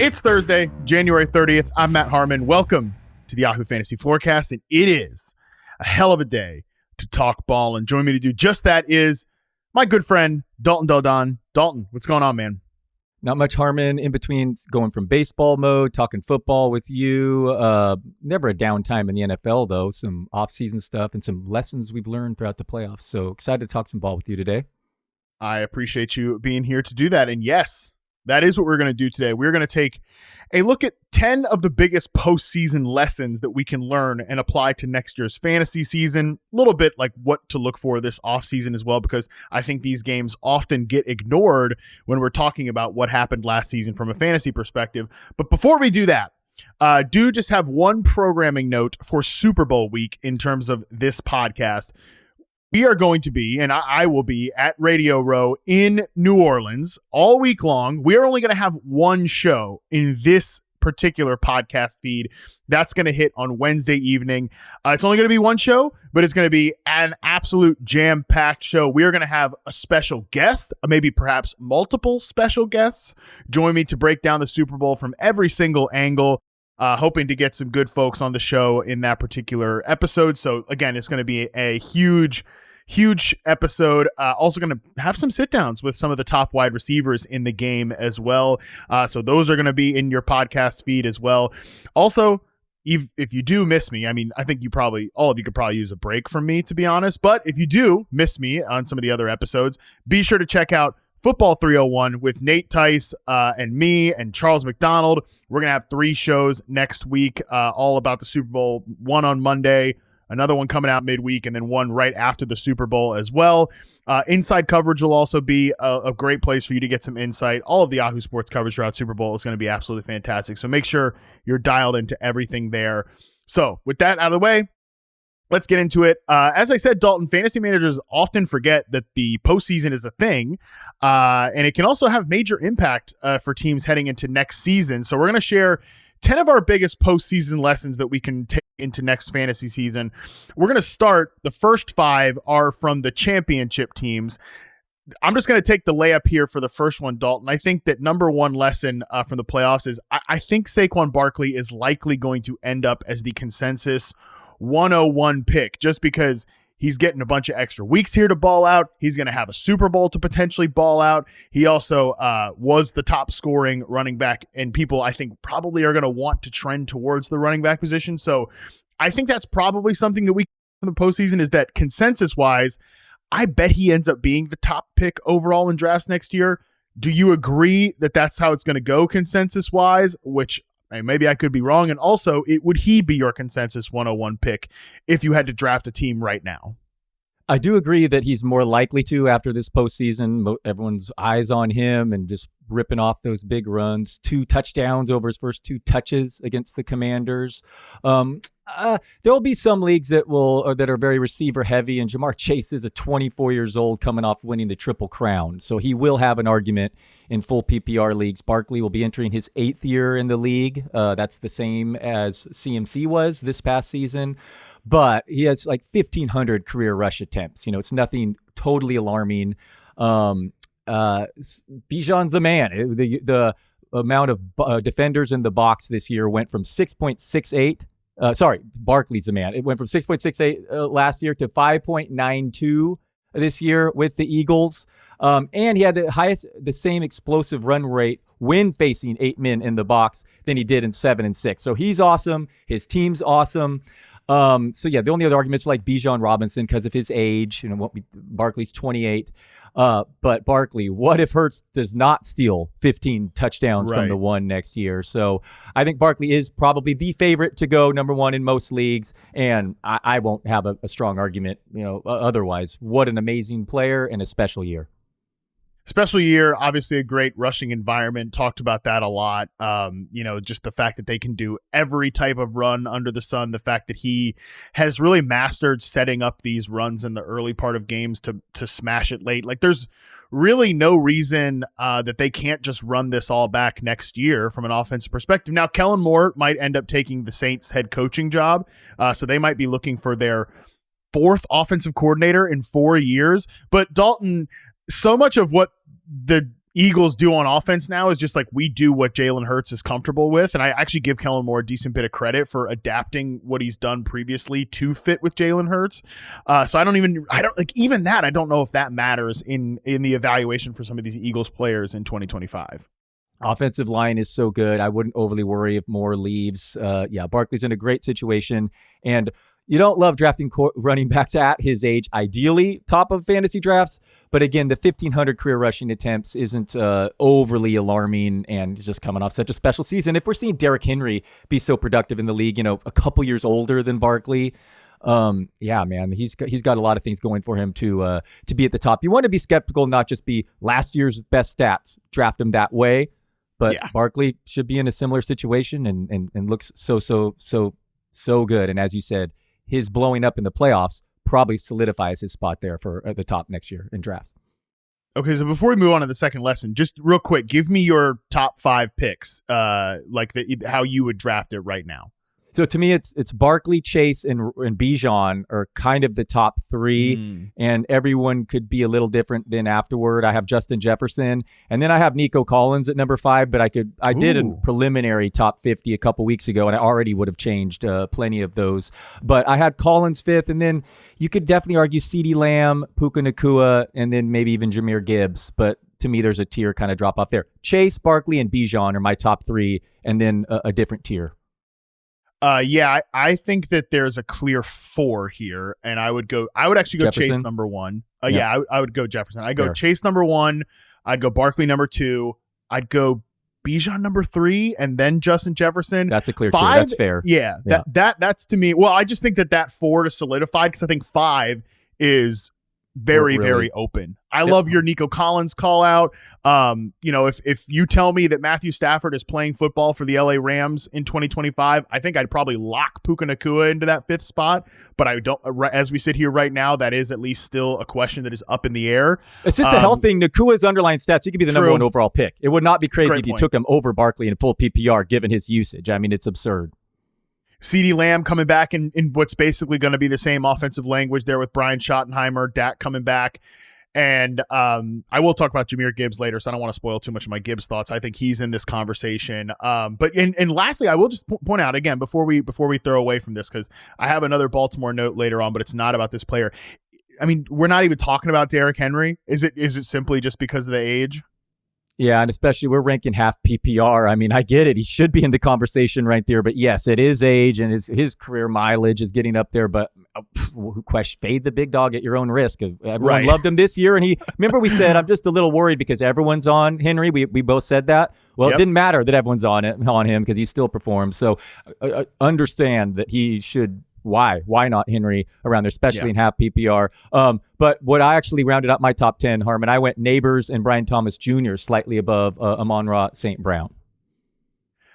It's Thursday, January 30th. I'm Matt Harmon. Welcome to the Yahoo Fantasy Forecast, and it is a hell of a day to talk ball. And join me to do just that is my good friend, Dalton Del Don. Dalton, what's going on, man? Not much, Harmon, in between going from baseball mode, talking football with you. Never a downtime in the NFL, though. Some off-season stuff and some lessons we've learned throughout the playoffs. So excited to talk some ball with you today. I appreciate you being here to do that. And yes, that is what we're going to do today. We're going to take a look at 10 of the biggest postseason lessons that we can learn and apply to next year's fantasy season. A little bit like what to look for this offseason as well, because I think these games often get ignored when we're talking about what happened last season from a fantasy perspective. But before we do that, do just have one programming note for Super Bowl week in terms of this podcast. We are going to be, and I will be, at Radio Row in New Orleans all week long. We are only going to have one show in this particular podcast feed. That's going to hit on Wednesday evening. It's only going to be one show, but it's going to be an absolute jam-packed show. We are going to have a special guest, maybe perhaps multiple special guests, join me to break down the Super Bowl from every single angle. Hoping to get some good folks on the show in that particular episode. So again, it's going to be a huge episode. Also going to have some sit downs with some of the top wide receivers in the game as well. So those are going to be in your podcast feed as well. Also, if you do miss me, I mean, I think all of you could probably use a break from me, to be honest. But if you do miss me on some of the other episodes, be sure to check out Football 301 with Nate Tice and me and Charles McDonald. We're going to have 3 shows next week, all about the Super Bowl. One on Monday, another one coming out midweek, and then one right after the Super Bowl as well. Inside coverage will also be a great place for you to get some insight. All of the Yahoo Sports coverage throughout Super Bowl is going to be absolutely fantastic. So make sure you're dialed into everything there. So with that out of the way, let's get into it. As I said, Dalton, fantasy managers often forget that the postseason is a thing, and it can also have major impact for teams heading into next season. So we're going to share 10 of our biggest postseason lessons that we can take into next fantasy season. We're going to start, the first 5 are from the championship teams. I'm just going to take the layup here for the first one, Dalton. I think that number one lesson from the playoffs is I think Saquon Barkley is likely going to end up as the consensus 101 pick, just because he's getting a bunch of extra weeks here to ball out. He's going to have a Super Bowl to potentially ball out. He also was the top scoring running back, and people, I think, probably are going to want to trend towards the running back position. So I think that's probably something that we in the postseason is that consensus-wise, I bet he ends up being the top pick overall in drafts next year. Do you agree that that's how it's going to go consensus-wise, which maybe I could be wrong? And also, would he be your consensus 101 pick if you had to draft a team right now? I do agree that he's more likely to after this postseason. Everyone's eyes on him and just ripping off those big runs. 2 touchdowns over his first 2 touches against the Commanders. There will be some leagues that are very receiver heavy, and Ja'Marr Chase is a 24 years old coming off winning the Triple Crown. So he will have an argument in full PPR leagues. Barkley will be entering his 8th year in the league. That's the same as CMC was this past season. But he has like 1,500 career rush attempts. It's nothing totally alarming. Bijan's the man. The amount of defenders in the box this year went from 6.68. Barkley's the man. It went from 6.68 last year to 5.92 this year with the Eagles. And he had the same explosive run rate when facing 8 men in the box than he did in 7 and 6. So he's awesome. His team's awesome. The only other arguments like Bijan Robinson because of his age. Barkley's 28. But Barkley, what if Hurts does not steal 15 touchdowns from the one next year? So I think Barkley is probably the favorite to go number 1 in most leagues, and I won't have a strong argument, otherwise. What an amazing player and a special year. Special year, obviously a great rushing environment. Talked about that a lot. Just the fact that they can do every type of run under the sun. The fact that he has really mastered setting up these runs in the early part of games to smash it late. Like there's really no reason that they can't just run this all back next year from an offensive perspective. Now, Kellen Moore might end up taking the Saints head coaching job. So they might be looking for their 4th offensive coordinator in 4 years. But Dalton, so much of what the Eagles do on offense now is just like we do what Jalen Hurts is comfortable with. And I actually give Kellen Moore a decent bit of credit for adapting what he's done previously to fit with Jalen Hurts. So I don't know if that matters in the evaluation for some of these Eagles players in 2025. Offensive line is so good. I wouldn't overly worry if Moore leaves. Barkley's in a great situation. And you don't love drafting running backs at his age, ideally top of fantasy drafts. But again, the 1,500 career rushing attempts isn't overly alarming and just coming off such a special season. If we're seeing Derrick Henry be so productive in the league, a couple years older than Barkley, man, he's got a lot of things going for him to be at the top. You want to be skeptical, not just be last year's best stats, draft him that way. But Barkley should be in a similar situation and looks so good. And as you said, his blowing up in the playoffs probably solidifies his spot there for at the top next year in drafts. Okay, so before we move on to the second lesson, just real quick, give me your top 5 picks, how you would draft it right now. So to me, it's Barkley, Chase, and Bijan are kind of the top 3, and everyone could be a little different than afterward. I have Justin Jefferson, and then I have Nico Collins at number 5, but I did a preliminary top 50 a couple weeks ago, and I already would have changed plenty of those. But I had Collins 5th, and then you could definitely argue CeeDee Lamb, Puka Nacua, and then maybe even Jahmyr Gibbs. But to me, there's a tier kind of drop off there. Chase, Barkley, and Bijan are my top 3, and then a different tier. I think that there's a clear 4 here, and I would actually go Jefferson? Chase number 1. I would go Jefferson. I'd go Fair. Chase number 1. I'd go Barkley number 2. I'd go Bijan number 3, and then Justin Jefferson. That's a clear 5, tier. That's fair. Yeah. That's to me. Well, I just think that 4 is solidified because I think 5 is very, Really? very open. I love your Nico Collins call out. If you tell me that Matthew Stafford is playing football for the LA Rams in 2025, I think I'd probably lock Puka Nacua into that 5th spot. But I don't, as we sit here right now, that is at least still a question that is up in the air. It's just a health thing. Nakua's underlying stats, he could be the number 1 overall pick. It would not be crazy if you took him over Barkley in full PPR, given his usage. I mean, it's absurd. CeeDee Lamb coming back in what's basically going to be the same offensive language there with Brian Schottenheimer, Dak coming back. And I will talk about Jahmyr Gibbs later, so I don't want to spoil too much of my Gibbs thoughts. I think he's in this conversation. But lastly, I will just point out again before we throw away from this, because I have another Baltimore note later on, but it's not about this player. I mean, we're not even talking about Derrick Henry. Is it simply just because of the age? Yeah, and especially we're ranking half PPR. I mean, I get it. He should be in the conversation right there. But yes, it is age, and his career mileage is getting up there. But fade the big dog at your own risk. Everyone loved him this year. And remember we said, I'm just a little worried because everyone's on Henry. We both said that. Well, It didn't matter that everyone's on him because he still performed. So understand that he should. Why not Henry around there, especially in half PPR? But what I actually rounded up my top 10, Harmon, I went Neighbors and Brian Thomas Jr. slightly above Amon-Ra St. Brown.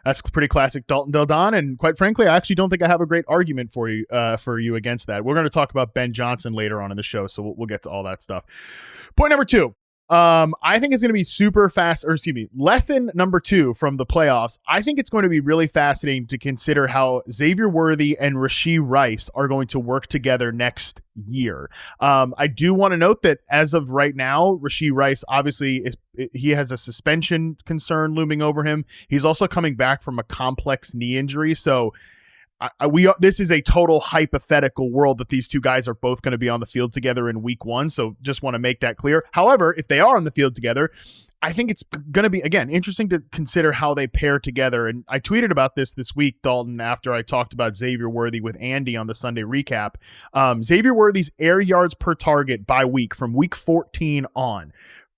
That's pretty classic Dalton Del Don, and quite frankly, I actually don't think I have a great argument for you against that. We're going to talk about Ben Johnson later on in the show, so we'll get to all that stuff. Point number 2. I think it's going to be super fast, lesson number 2 from the playoffs. I think it's going to be really fascinating to consider how Xavier Worthy and Rashee Rice are going to work together next year. I do want to note that as of right now, Rashee Rice obviously he has a suspension concern looming over him. He's also coming back from a complex knee injury, so this is a total hypothetical world that these two guys are both going to be on the field together in week 1. So just want to make that clear. However, if they are on the field together, I think it's going to be, again, interesting to consider how they pair together. And I tweeted about this week, Dalton, after I talked about Xavier Worthy with Andy on the Sunday recap. Xavier Worthy's air yards per target by week from week 14 on.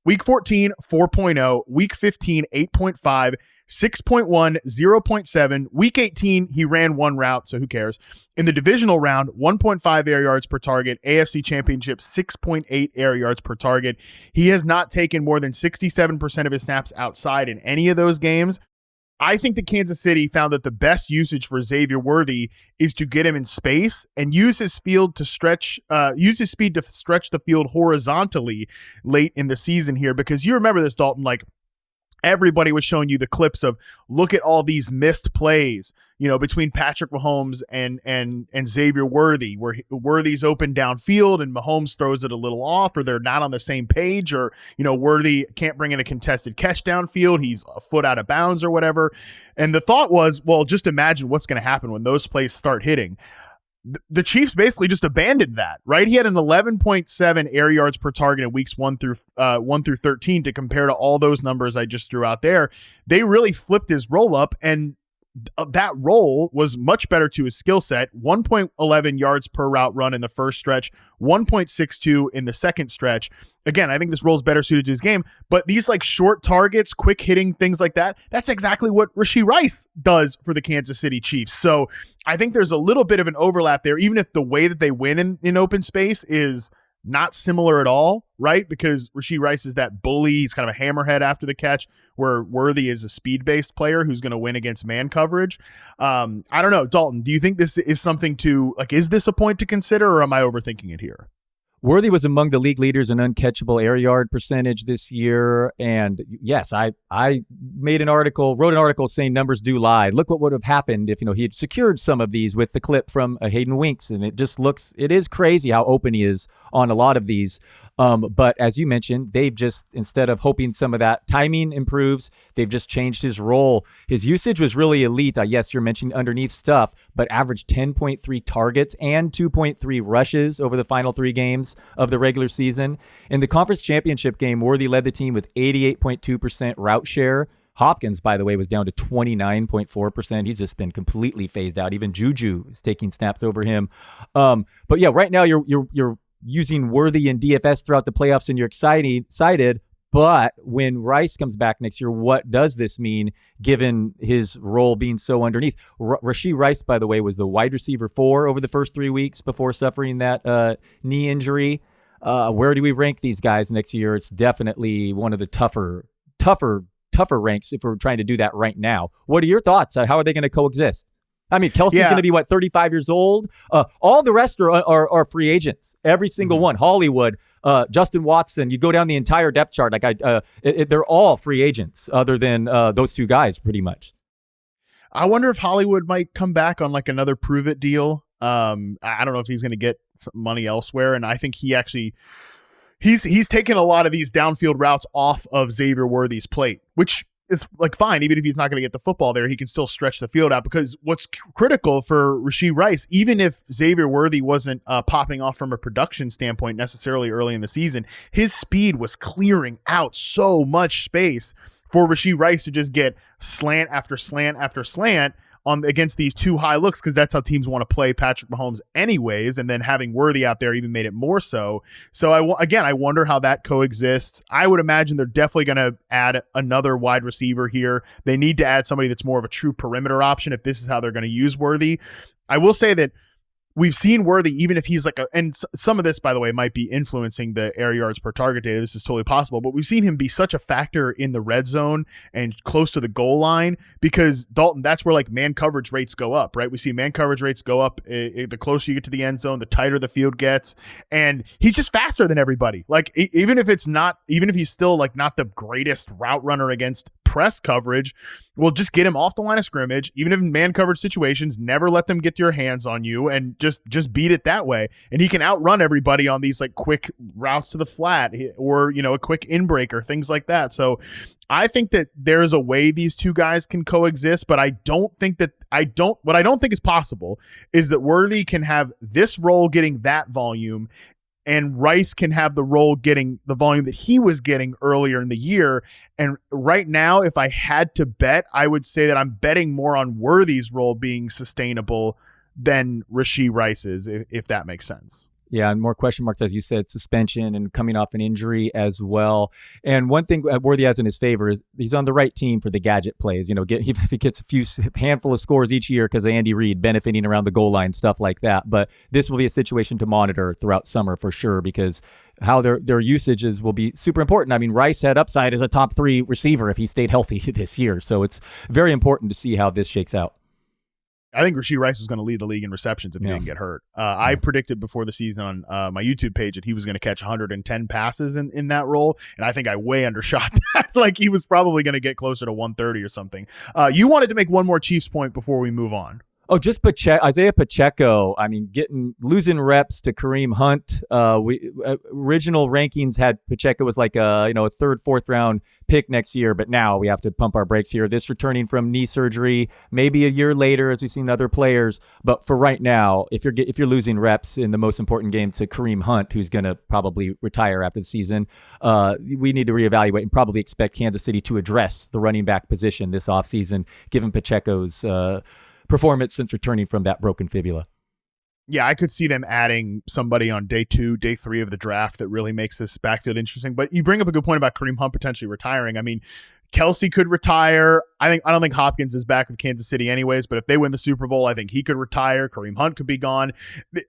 Week 14, 4.0. Week 15, 8.5. 6.1, 0.7. Week 18, he ran 1 route, so who cares? In the divisional round, 1.5 air yards per target. AFC Championship, 6.8 air yards per target. He has not taken more than 67% of his snaps outside in any of those games. I think that Kansas City found that the best usage for Xavier Worthy is to get him in space and use his speed to stretch the field horizontally late in the season here, because you remember this, Dalton, like everybody was showing you the clips of look at all these missed plays, between Patrick Mahomes and Xavier Worthy, where Worthy's open downfield and Mahomes throws it a little off, or they're not on the same page, or, Worthy can't bring in a contested catch downfield. He's a foot out of bounds or whatever. And the thought was, well, just imagine what's going to happen when those plays start hitting. The Chiefs basically just abandoned that, right? He had an 11.7 air yards per target in weeks 1 through 13 to compare to all those numbers I just threw out there. They really flipped his roll up, and that roll was much better to his skill set. 1.11 yards per route run in the first stretch, 1.62 in the second stretch. Again, I think this roll is better suited to his game, but these like short targets, quick hitting, things like that, that's exactly what Rashee Rice does for the Kansas City Chiefs. So I think there's a little bit of an overlap there, even if the way that they win in open space is not similar at all, right? Because Rashee Rice is that bully. He's kind of a hammerhead after the catch, where Worthy is a speed-based player who's going to win against man coverage. I don't know. Dalton, do you think this is something to, is this a point to consider, or am I overthinking it here? Worthy was among the league leaders in uncatchable air yard percentage this year. And yes, I wrote an article saying numbers do lie. Look what would have happened if, he had secured some of these with the clip from Hayden Winks. And it is crazy how open he is on a lot of these. But as you mentioned, they've just, instead of hoping some of that timing improves, they've just changed his role. His usage was really elite. Yes, you're mentioning underneath stuff, but averaged 10.3 targets and 2.3 rushes over the final 3 games of the regular season. In the conference championship game, Worthy led the team with 88.2% route share. Hopkins, by the way, was down to 29.4%. He's just been completely phased out. Even Juju is taking snaps over him. But yeah, right now you're using Worthy in DFS throughout the playoffs, and you're excited. But when Rice comes back next year, what does this mean, given his role being so underneath? Rashee Rice, by the way, was the wide receiver 4 over the first 3 weeks before suffering that knee injury. Where do we rank these guys next year? It's definitely one of the tougher ranks if we're trying to do that right now. What are your thoughts? How are they going to coexist? I mean, Kelsey's going to be, 35 years old? All the rest are free agents. Every single one. Hollywood, Justin Watson. You go down the entire depth chart. They're all free agents other than those 2 guys, pretty much. I wonder if Hollywood might come back on another prove-it deal. I don't know if he's going to get some money elsewhere, and I think he actually he's taken a lot of these downfield routes off of Xavier Worthy's plate, which is fine. Even if he's not going to get the football there, he can still stretch the field out, because what's critical for Rashee Rice, even if Xavier Worthy wasn't popping off from a production standpoint necessarily early in the season, his speed was clearing out so much space for Rashee Rice to just get slant after slant after slant against these 2 high looks, because that's how teams want to play Patrick Mahomes anyways, and then having Worthy out there even made it more so. So I wonder how that coexists. I would imagine they're definitely going to add another wide receiver here. They need to add somebody that's more of a true perimeter option if this is how they're going to use Worthy. I will say that we've seen Worthy, even if he's and some of this, by the way, might be influencing the air yards per target data. This is totally possible, but we've seen him be such a factor in the red zone and close to the goal line, because Dalton, that's where man coverage rates go up, right? We see man coverage rates go up the closer you get to the end zone, the tighter the field gets, and he's just faster than everybody. Even if he's still not the greatest route runner against press coverage, we'll just get him off the line of scrimmage, even if in man coverage situations, never let them get your hands on you, and just beat it that way. And he can outrun everybody on these what routes to the flat, or a quick in breaker, things like that. So I think that there's a way these 2 guys can coexist, but what I don't think is possible is that Worthy can have this role getting that volume, and Rice can have the role getting the volume that he was getting earlier in the year. And right now, if I had to bet, I would say that I'm betting more on Worthy's role being sustainable than Rashee Rice's, if that makes sense. Yeah, and more question marks, as you said, suspension and coming off an injury as well. And one thing Worthy has in his favor is he's on the right team for the gadget plays. He gets a handful of scores each year because of Andy Reid benefiting around the goal line, stuff like that. But this will be a situation to monitor throughout summer for sure, because how their usages will be super important. I mean, Rice had upside as a top 3 receiver if he stayed healthy this year. So it's very important to see how this shakes out. I think Rashee Rice was going to lead the league in receptions if he didn't get hurt. I predicted before the season on my YouTube page that he was going to catch 110 passes in that role, and I think I way undershot that. Like, he was probably going to get closer to 130 or something. You wanted to make one more Chiefs point before we move on. Oh, just Isaiah Pacheco. I mean, losing reps to Kareem Hunt. Original rankings had Pacheco was like a third, fourth round pick next year, but now we have to pump our brakes here. This returning from knee surgery, maybe a year later, as we've seen other players. But for right now, if you're losing reps in the most important game to Kareem Hunt, who's going to probably retire after the season, we need to reevaluate and probably expect Kansas City to address the running back position this offseason, given Pacheco's performance since returning from that broken fibula. Yeah, I could see them adding somebody on day 2, day 3 of the draft that really makes this backfield interesting. But you bring up a good point about Kareem Hunt potentially retiring. I mean, Kelsey could retire. I don't think Hopkins is back with Kansas City anyways, but if they win the Super Bowl, I think he could retire. Kareem Hunt could be gone.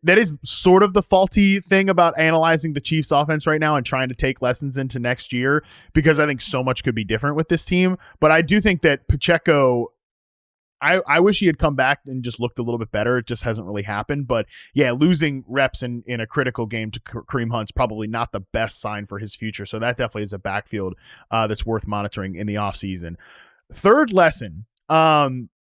That is sort of the faulty thing about analyzing the Chiefs offense right now and trying to take lessons into next year, because I think so much could be different with this team. But I do think that Pacheco, I wish he had come back and just looked a little bit better. It just hasn't really happened. But yeah, losing reps in a critical game to Kareem Hunt's probably not the best sign for his future. So that definitely is a backfield that's worth monitoring in the offseason. Third lesson.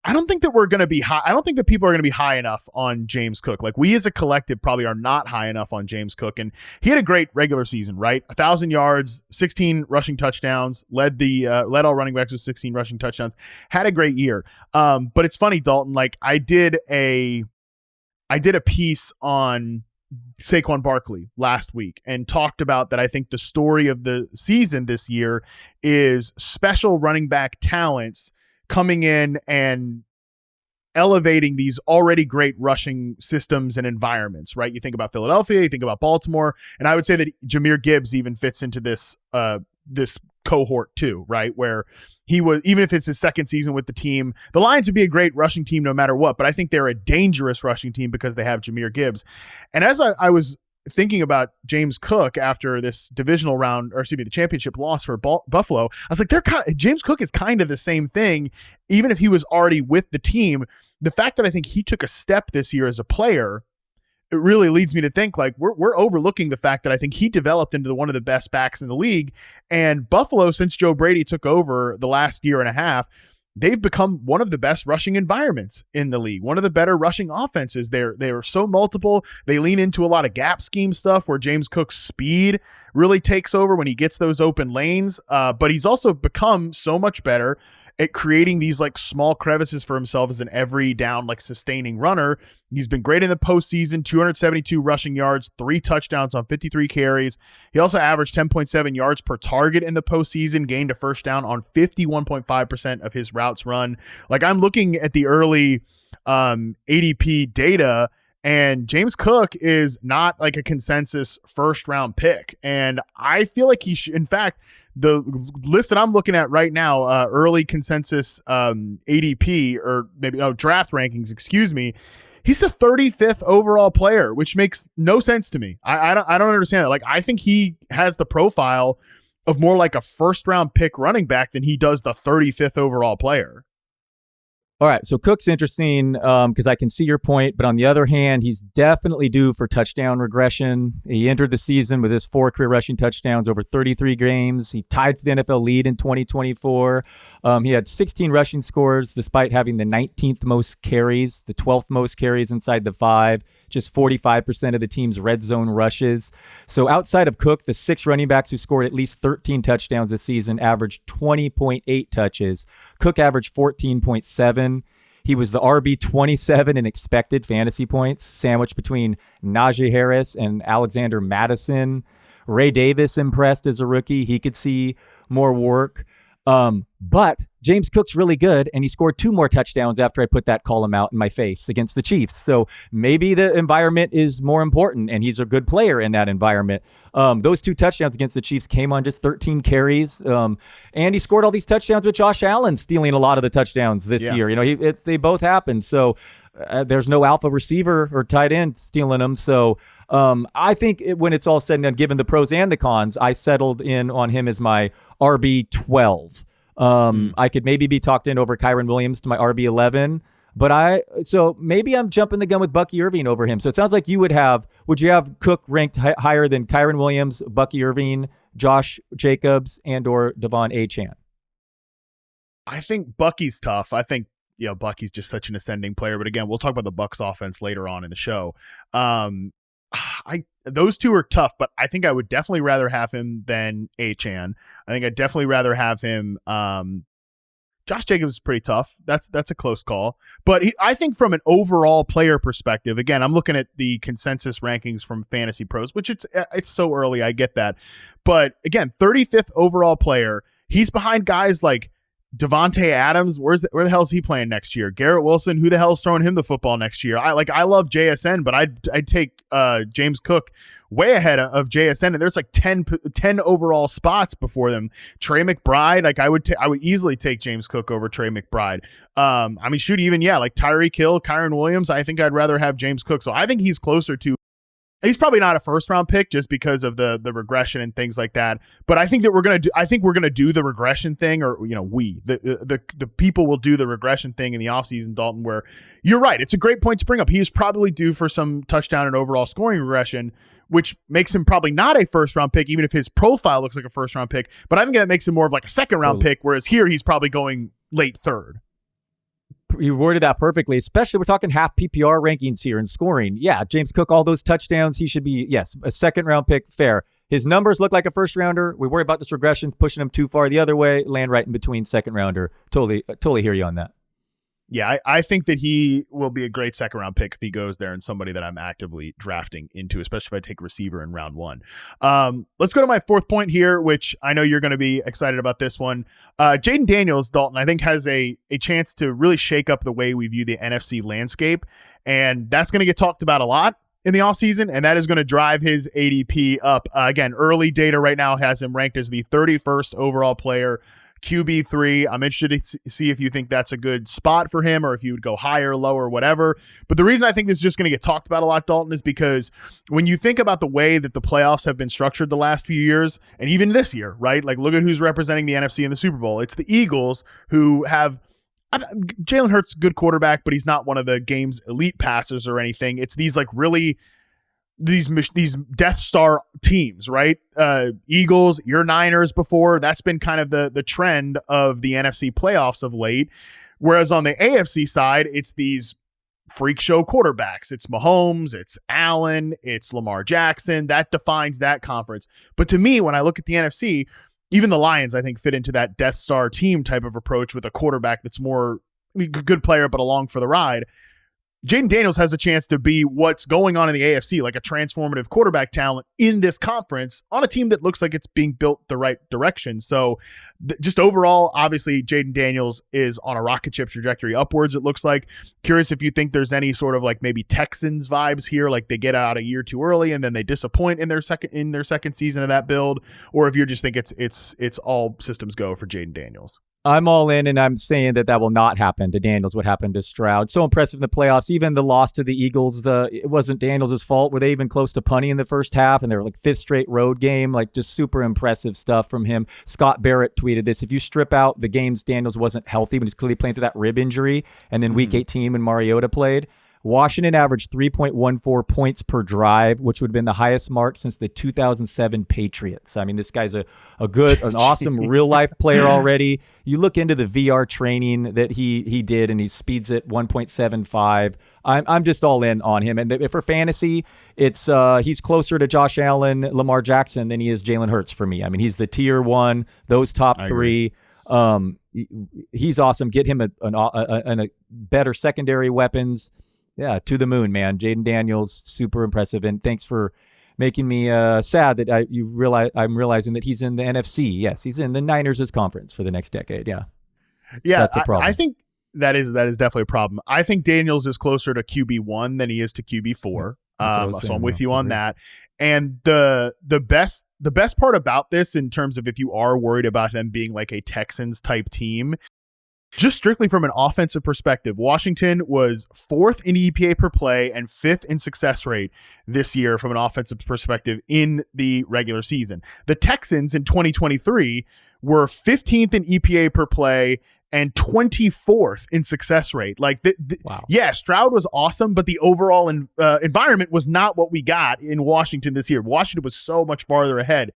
I don't think that we're going to be high. I don't think that people are going to be high enough on James Cook. Like, we as a collective probably are not high enough on James Cook. And he had a great regular season, right? 1,000 yards, 16 rushing touchdowns, led all running backs with 16 rushing touchdowns, had a great year. But it's funny, Dalton, like I did a piece on Saquon Barkley last week and talked about that. I think the story of the season this year is special running back talents coming in and elevating these already great rushing systems and environments, right? You think about Philadelphia, you think about Baltimore, and I would say that Jahmyr Gibbs even fits into this cohort too, right? Where he was, even if it's his second season with the team, the Lions would be a great rushing team no matter what, but I think they're a dangerous rushing team because they have Jahmyr Gibbs. And as I was thinking about James Cook after this divisional round, or excuse me, the championship loss for Buffalo, I was like, James Cook is kind of the same thing, even if he was already with the team. The fact that I think he took a step this year as a player, it really leads me to think like we're overlooking the fact that I think he developed into one of the best backs in the league. And Buffalo, since Joe Brady took over the last year and a half, they've become one of the best rushing environments in the league, one of the better rushing offenses. They are so multiple. They lean into a lot of gap scheme stuff where James Cook's speed really takes over when he gets those open lanes. But he's also become so much better at creating these like small crevices for himself as an every down, like sustaining runner. He's been great in the postseason, 272 rushing yards, 3 touchdowns on 53 carries. He also averaged 10.7 yards per target in the postseason, gained a first down on 51.5% of his routes run. Like, I'm looking at the early ADP data, and James Cook is not like a consensus first round pick. And I feel like he should, in fact, the list that I'm looking at right now, early consensus ADP, or maybe draft rankings, excuse me, he's the 35th overall player, which makes no sense to me. I don't understand that. Like, I think he has the profile of more like a first round pick running back than he does the 35th overall player. All right, so Cook's interesting because I can see your point, but on the other hand, he's definitely due for touchdown regression. He entered the season with his 4 career rushing touchdowns over 33 games. He tied for the NFL lead in 2024. He had 16 rushing scores despite having the 19th most carries, the 12th most carries inside the 5, just 45% of the team's red zone rushes. So outside of Cook, the 6 running backs who scored at least 13 touchdowns this season averaged 20.8 touches. Cook averaged 14.7. He was the RB 27 in expected fantasy points, sandwiched between Najee Harris and Alexander Mattison. Ray Davis impressed as a rookie. He could see more work. But James Cook's really good, and he scored 2 more touchdowns after I put that column out in my face against the Chiefs. So maybe the environment is more important, and he's a good player in that environment. Those 2 touchdowns against the Chiefs came on just 13 carries, and he scored all these touchdowns with Josh Allen stealing a lot of the touchdowns this year. You know, they both happened. So there's no alpha receiver or tight end stealing them. So I think when it's all said and done, given the pros and the cons, I settled in on him as my RB 12. I could maybe be talked in over Kyron Williams to my RB 11. So maybe I'm jumping the gun with Bucky Irving over him. So it sounds like would you have Cook ranked higher than Kyren Williams, Bucky Irving, Josh Jacobs, and or Devon Achane? I think Bucky's tough. I think, Bucky's just such an ascending player. But again, we'll talk about the Bucs offense later on in the show. Those two are tough, but I think I would definitely rather have him than Achane. I think I'd definitely rather have him. Josh Jacobs is pretty tough. That's a close call. But I think from an overall player perspective, again, I'm looking at the consensus rankings from Fantasy Pros, which it's so early. I get that. But again, 35th overall player. He's behind guys like Devontae Adams. Where the hell is he playing next year? Garrett Wilson. Who the hell is throwing him the football next year? I love JSN, but I'd take James Cook way ahead of JSN, and there's like 10 overall spots before them. Trey McBride, I would easily take James Cook over Trey McBride. Like Tyreek Hill, Kyren Williams. I think I'd rather have James Cook. So I think he's closer to. He's probably not a first round pick just because of the regression and things like that. But I think that we're gonna do the regression thing, or the people will do the regression thing in the offseason, Dalton, where you're right. It's a great point to bring up. He is probably due for some touchdown and overall scoring regression, which makes him probably not a first round pick, even if his profile looks like a first round pick. But I think that makes him more of like a second round pick, whereas here he's probably going late third. You worded that perfectly, especially we're talking half PPR rankings here in scoring. Yeah, James Cook, all those touchdowns, he should be, yes, a second round pick, fair. His numbers look like a first rounder. We worry about this regression, pushing him too far the other way, land right in between second rounder. Totally hear you on that. Yeah, I think that he will be a great second round pick if he goes there and somebody that I'm actively drafting into, especially if I take a receiver in round one. Let's go to my fourth point here, which I know you're going to be excited about this one. Jayden Daniels, Dalton, I think has a chance to really shake up the way we view the NFC landscape. And that's going to get talked about a lot in the offseason, and that is going to drive his ADP up. Again, early data right now has him ranked as the 31st overall player, QB3. I'm interested to see if you think that's a good spot for him or if you would go higher, lower, whatever. But the reason I think this is just going to get talked about a lot, Dalton, is because when you think about the way that the playoffs have been structured the last few years, and even this year, right? Like, look at who's representing the NFC in the Super Bowl. It's the Eagles, who have Jalen Hurts, good quarterback, but he's not one of the game's elite passers or anything. It's these like really these Death Star teams, right? Eagles, your Niners before. That's been kind of the trend of the NFC playoffs of late. Whereas on the AFC side, it's these freak show quarterbacks. It's Mahomes, it's Allen, it's Lamar Jackson. That defines that conference. But to me, when I look at the NFC, even the Lions, I think, fit into that Death Star team type of approach with a quarterback that's more good player, but along for the ride. Jayden Daniels has a chance to be what's going on in the AFC, like a transformative quarterback talent in this conference on a team that looks like it's being built the right direction. So just overall, obviously, Jayden Daniels is on a rocket ship trajectory upwards, it looks like. Curious if you think there's any sort of like maybe Texans vibes here, like they get out a year too early and then they disappoint in their second season of that build, or if you just think it's all systems go for Jayden Daniels. I'm all in, and I'm saying that will not happen to Daniels. What happened to Stroud? So impressive in the playoffs. Even the loss to the Eagles, it wasn't Daniels' fault. Were they even close to punting in the first half? And they were like fifth straight road game. Like just super impressive stuff from him. Scott Barrett tweeted this. If you strip out the games Daniels wasn't healthy, but he's clearly playing through that rib injury, and then week 18 when Mariota played, Washington averaged 3.14 points per drive, which would have been the highest mark since the 2007 Patriots. I mean, this guy's an awesome real-life player already. You look into the VR training that he did, and he speeds at 1.75. I'm just all in on him. And for fantasy, it's he's closer to Josh Allen, Lamar Jackson than he is Jalen Hurts for me. I mean, he's the tier one, those top three. He's awesome. Get him a better secondary weapons. Yeah, to the moon, man. Jayden Daniels, super impressive, and thanks for making me sad that I'm realizing that he's in the NFC. Yes, he's in the Niners' conference for the next decade. Yeah, that's a problem. I think that is definitely a problem. I think Daniels is closer to QB1 than he is to QB4. So I'm with you on that. And the best part about this, in terms of if you are worried about them being like a Texans type team, just strictly from an offensive perspective, Washington was 4th in EPA per play and 5th in success rate this year from an offensive perspective in the regular season. The Texans in 2023 were 15th in EPA per play and 24th in success rate. Like, wow. Yeah, Stroud was awesome, but the overall environment was not what we got in Washington this year. Washington was so much farther ahead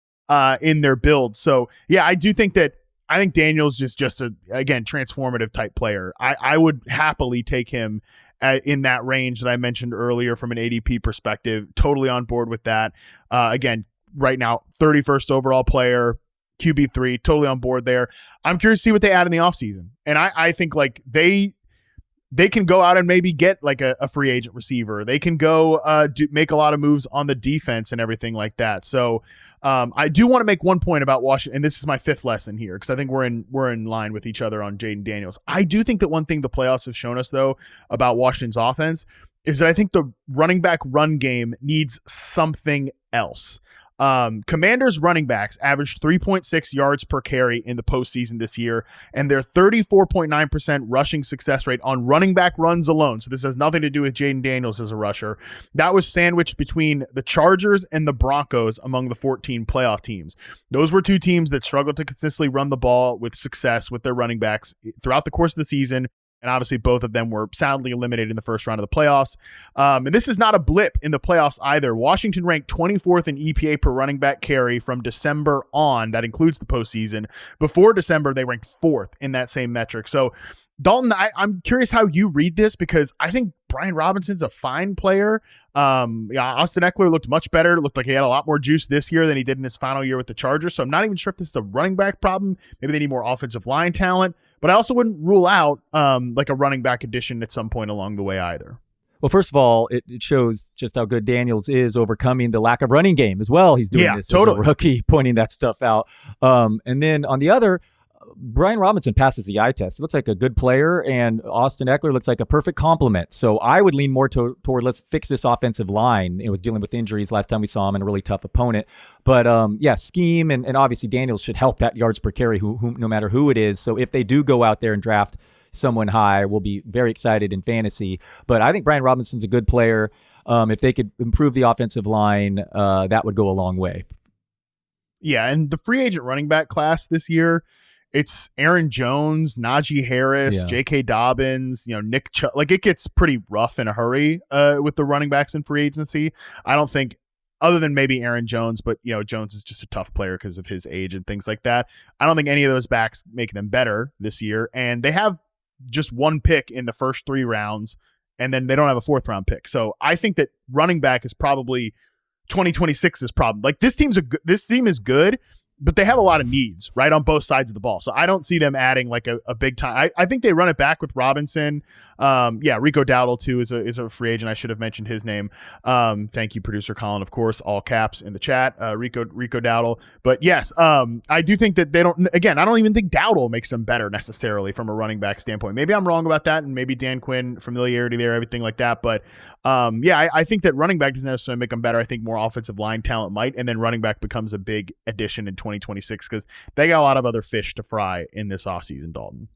in their build. So, yeah, I think Daniels is just again, transformative type player. I would happily take him in that range that I mentioned earlier from an ADP perspective. Totally on board with that. Again, right now, 31st overall player, QB3, totally on board there. I'm curious to see what they add in the offseason. And I think like they can go out and maybe get like a free agent receiver. They can go make a lot of moves on the defense and everything like that. So I do want to make one point about Washington, and this is my fifth lesson here because I think we're in line with each other on Jayden Daniels. I do think that one thing the playoffs have shown us, though, about Washington's offense is that I think the running back run game needs something else. Commanders running backs averaged 3.6 yards per carry in the postseason this year, and their 34.9% rushing success rate on running back runs alone. So this has nothing to do with Jayden Daniels as a rusher. That was sandwiched between the Chargers and the Broncos among the 14 playoff teams. Those were two teams that struggled to consistently run the ball with success with their running backs throughout the course of the season. And obviously, both of them were soundly eliminated in the first round of the playoffs. And this is not a blip in the playoffs either. Washington ranked 24th in EPA per running back carry from December on. That includes the postseason. Before December, they ranked 4th in that same metric. So, Dalton, I'm curious how you read this because I think Brian Robinson's a fine player. Austin Eckler looked much better. It looked like he had a lot more juice this year than he did in his final year with the Chargers. So I'm not even sure if this is a running back problem. Maybe they need more offensive line talent. But I also wouldn't rule out like a running back addition at some point along the way either. Well, first of all, it shows just how good Daniels is overcoming the lack of running game as well. He's doing this totally as a rookie, pointing that stuff out. And then on the other, Brian Robinson passes the eye test. He looks like a good player, and Austin Eckler looks like a perfect complement. So I would lean more toward let's fix this offensive line. It was dealing with injuries last time we saw him and a really tough opponent. But scheme and obviously Daniels should help that yards per carry, who no matter who it is. So if they do go out there and draft someone high, we'll be very excited in fantasy. But I think Brian Robinson's a good player. If they could improve the offensive line, that would go a long way. Yeah, and the free agent running back class this year, it's Aaron Jones, Najee Harris, J.K. Dobbins, Nick Chubb. Like, it gets pretty rough in a hurry with the running backs in free agency. I don't think, other than maybe Aaron Jones, but, Jones is just a tough player because of his age and things like that. I don't think any of those backs make them better this year. And they have just one pick in the first 3 rounds, and then they don't have a 4th round pick. So I think that running back is probably 2026's problem. Like, this team is good, but they have a lot of needs, right, on both sides of the ball. So I don't see them adding like a big time. I think they run it back with Robinson. Rico Dowdle, too, is a free agent. I should have mentioned his name. Thank you, producer Colin, of course, all caps in the chat, Rico Dowdle. But yes, I do think that they don't, again, I don't even think Dowdle makes them better necessarily from a running back standpoint. Maybe I'm wrong about that, and maybe Dan Quinn, familiarity there, everything like that. But I think that running back doesn't necessarily make them better. I think more offensive line talent might, and then running back becomes a big addition in 2026 because they got a lot of other fish to fry in this offseason, Dalton.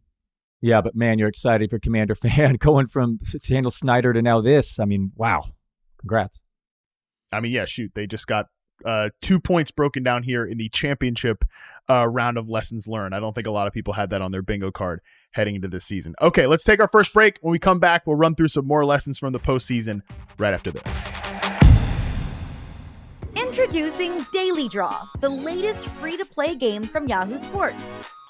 Yeah, but man, you're excited for Commander fan going from Sandal Snyder to now this. I mean, wow. Congrats. I mean, yeah, shoot. They just got 2 points broken down here in the championship round of lessons learned. I don't think a lot of people had that on their bingo card heading into this season. Okay, let's take our first break. When we come back, we'll run through some more lessons from the postseason right after this. Introducing Daily Draw, the latest free-to-play game from Yahoo Sports.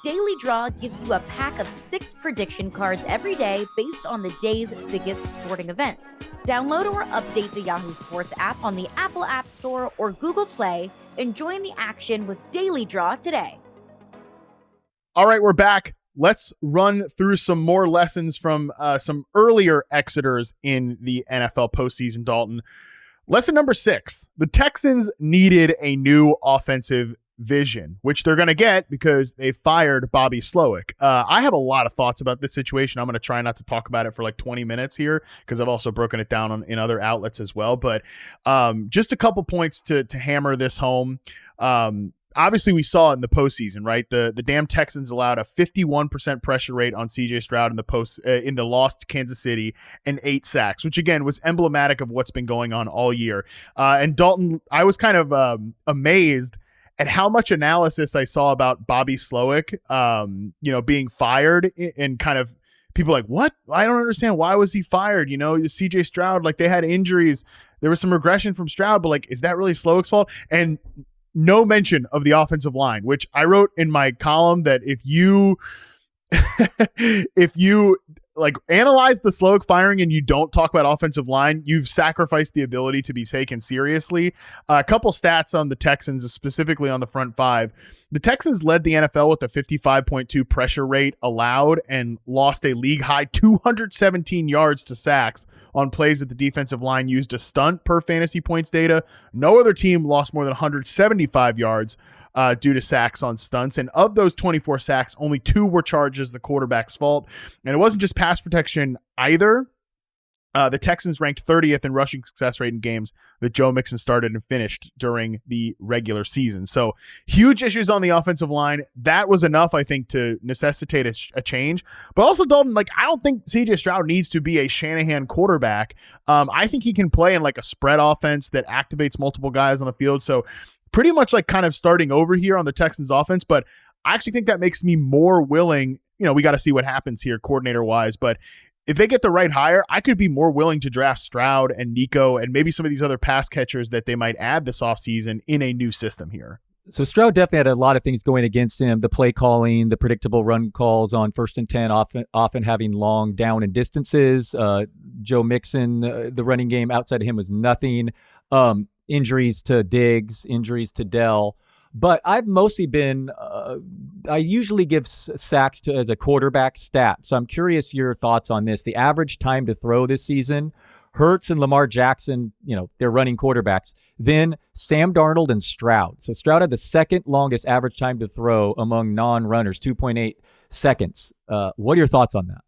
Daily Draw gives you a pack of 6 prediction cards every day based on the day's biggest sporting event. Download or update the Yahoo Sports app on the Apple App Store or Google Play and join the action with Daily Draw today. All right, we're back. Let's run through some more lessons from some earlier exiters in the NFL postseason, Dalton. Lesson number 6, the Texans needed a new offensive vision, which they're going to get because they fired Bobby Slowick. I have a lot of thoughts about this situation. I'm going to try not to talk about it for like 20 minutes here because I've also broken it down in other outlets as well. But just a couple points to hammer this home. Obviously, we saw it in the postseason, right? The damn Texans allowed a 51% pressure rate on C.J. Stroud in the loss to Kansas City and 8 sacks, which again was emblematic of what's been going on all year. And Dalton, I was kind of amazed and how much analysis I saw about Bobby Slowick, being fired, and kind of people like, what? I don't understand. Why was he fired? CJ Stroud, like, they had injuries. There was some regression from Stroud, but like, is that really Slowick's fault? And no mention of the offensive line, which I wrote in my column that if you like analyze the Slowick firing and you don't talk about offensive line, you've sacrificed the ability to be taken seriously. A couple stats on the Texans, specifically on the front five. The Texans led the NFL with a 55.2 pressure rate allowed and lost a league high 217 yards to sacks on plays that the defensive line used to stunt per fantasy points data. No other team lost more than 175 yards due to sacks on stunts. And of those 24 sacks, only 2 were charged as the quarterback's fault. And it wasn't just pass protection either. The Texans ranked 30th in rushing success rate in games that Joe Mixon started and finished during the regular season. So huge issues on the offensive line. That was enough, I think, to necessitate a change. But also, Dalton, like, I don't think CJ Stroud needs to be a Shanahan quarterback. I think he can play in like a spread offense that activates multiple guys on the field. So pretty much like kind of starting over here on the Texans offense. But I actually think that makes me more willing. We got to see what happens here coordinator wise, but if they get the right hire, I could be more willing to draft Stroud and Nico and maybe some of these other pass catchers that they might add this offseason in a new system here. So Stroud definitely had a lot of things going against him. The play calling, the predictable run calls on 1st and 10, often having long down and distances. Joe Mixon, the running game outside of him was nothing. Injuries to Diggs, injuries to Dell. But I've mostly been, I usually give sacks as a quarterback stat. So I'm curious your thoughts on this. The average time to throw this season, Hurts and Lamar Jackson, they're running quarterbacks. Then Sam Darnold and Stroud. So Stroud had the second longest average time to throw among non-runners, 2.8 seconds. What are your thoughts on that?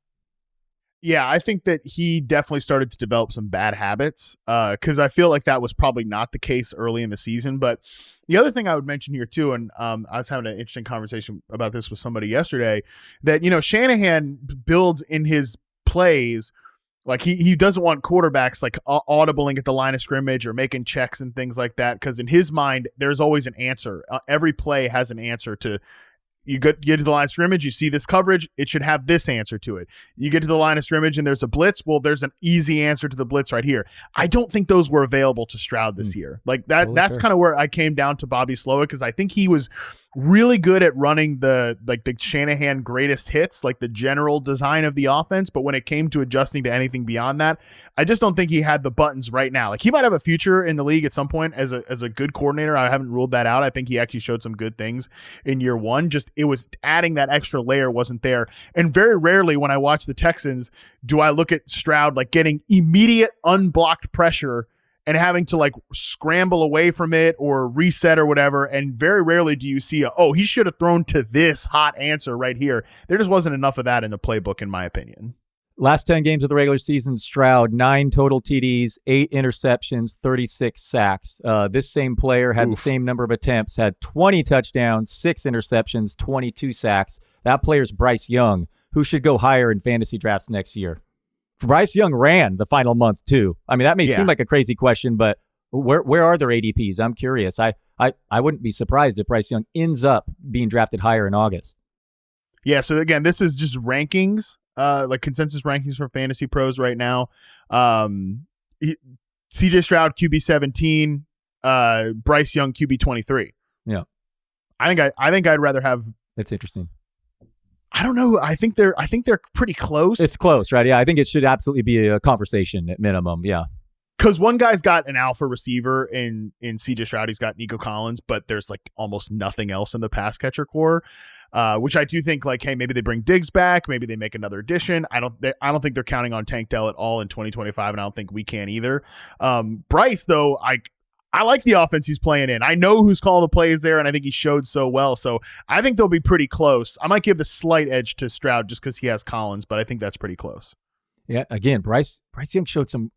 Yeah, I think that he definitely started to develop some bad habits because I feel like that was probably not the case early in the season. But the other thing I would mention here too, and I was having an interesting conversation about this with somebody yesterday, that, Shanahan builds in his plays, like he doesn't want quarterbacks like audibling at the line of scrimmage or making checks and things like that, because in his mind, there's always an answer. Every play has an answer to. You get to the line of scrimmage, you see this coverage, it should have this answer to it. You get to the line of scrimmage and there's a blitz, well, there's an easy answer to the blitz right here. I don't think those were available to Stroud this year. Like that's kind of where I came down to Bobby Slowick, because I think he was really good at running the Shanahan greatest hits, like the general design of the offense. But when it came to adjusting to anything beyond that, I just don't think he had the buttons right now. Like, he might have a future in the league at some point as a good coordinator. I haven't ruled that out. I think he actually showed some good things in year one. Just it was adding that extra layer wasn't there. And very rarely when I watch the Texans do I look at Stroud like getting immediate unblocked pressure and having to like scramble away from it or reset or whatever. And very rarely do you see he should have thrown to this hot answer right here. There just wasn't enough of that in the playbook, in my opinion. Last 10 games of the regular season, Stroud, 9 total TDs, 8 interceptions, 36 sacks. This same player had the same number of attempts, had 20 touchdowns, 6 interceptions, 22 sacks. That player's Bryce Young, who should go higher in fantasy drafts next year. Bryce Young ran the final month too. I mean, that may seem like a crazy question, but where are their ADPs? I'm curious. I wouldn't be surprised if Bryce Young ends up being drafted higher in August. Yeah, so again, this is just rankings, like consensus rankings for Fantasy Pros right now. CJ Stroud QB 17, Bryce Young QB 23. Yeah, I think I'd rather have. That's interesting. I don't know. I think they're pretty close. It's close, right? Yeah, I think it should absolutely be a conversation at minimum. Yeah. Because one guy's got an alpha receiver in CJ Stroud. He's got Nico Collins, but there's like almost nothing else in the pass catcher core, which I do think like, hey, maybe they bring Diggs back. Maybe they make another addition. I don't think they're counting on Tank Dell at all in 2025, and I don't think we can either. Bryce, though, I like the offense he's playing in. I know who's calling the plays there, and I think he showed so well. So I think they'll be pretty close. I might give the slight edge to Stroud just because he has Collins, but I think that's pretty close. Yeah, again, Bryce Young showed some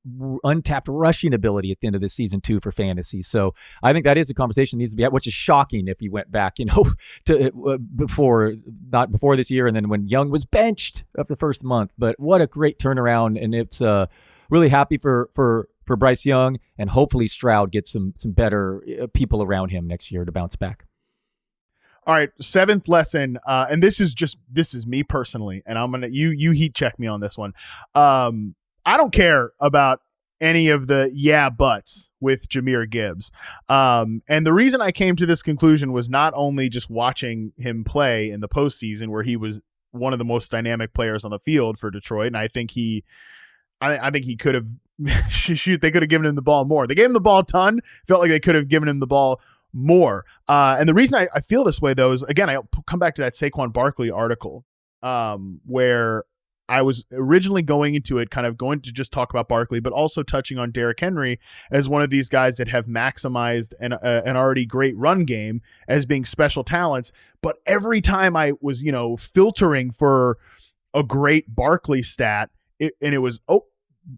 untapped rushing ability at the end of this season too for fantasy. So I think that is a conversation that needs to be had, which is shocking if you went back, to not before this year, and then when Young was benched of the first month. But what a great turnaround, and it's really happy for Bryce Young, and hopefully Stroud gets some better people around him next year to bounce back. All right, seventh lesson, and this is me personally, and I'm gonna you heat check me on this one. I don't care about any of the buts with Jahmyr Gibbs, and the reason I came to this conclusion was not only just watching him play in the postseason, where he was one of the most dynamic players on the field for Detroit, and I think he could have shoot. They could have given him the ball more. They gave him the ball a ton. Felt like they could have given him the ball more. And the reason I feel this way, though, is, again, I'll come back to that Saquon Barkley article where I was originally going into it, kind of going to just talk about Barkley, but also touching on Derrick Henry as one of these guys that have maximized an already great run game as being special talents. But every time I was, filtering for a great Barkley stat, it was,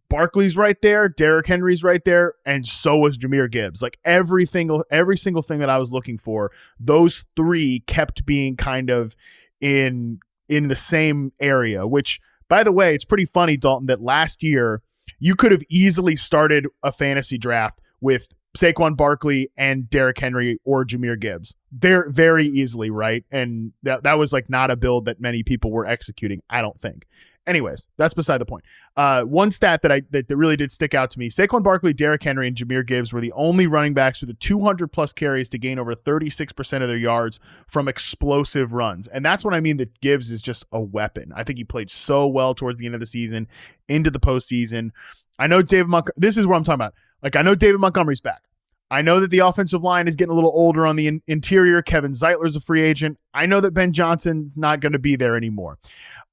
Barkley's right there, Derrick Henry's right there, and so was Jahmyr Gibbs. Like every single thing that I was looking for, those three kept being kind of in the same area, which, by the way, it's pretty funny, Dalton, that last year you could have easily started a fantasy draft with Saquon Barkley and Derrick Henry or Jahmyr Gibbs. Very, very easily, right? And that was like not a build that many people were executing, I don't think. Anyways, that's beside the point. One stat that really did stick out to me: Saquon Barkley, Derrick Henry, and Jahmyr Gibbs were the only running backs with the 200-plus carries to gain over 36% of their yards from explosive runs. And that's what I mean, that Gibbs is just a weapon. I think he played so well towards the end of the season, into the postseason. I know this is what I'm talking about. Like, I know David Montgomery's back. I know that the offensive line is getting a little older on the interior. Kevin Zeitler's a free agent. I know that Ben Johnson's not going to be there anymore.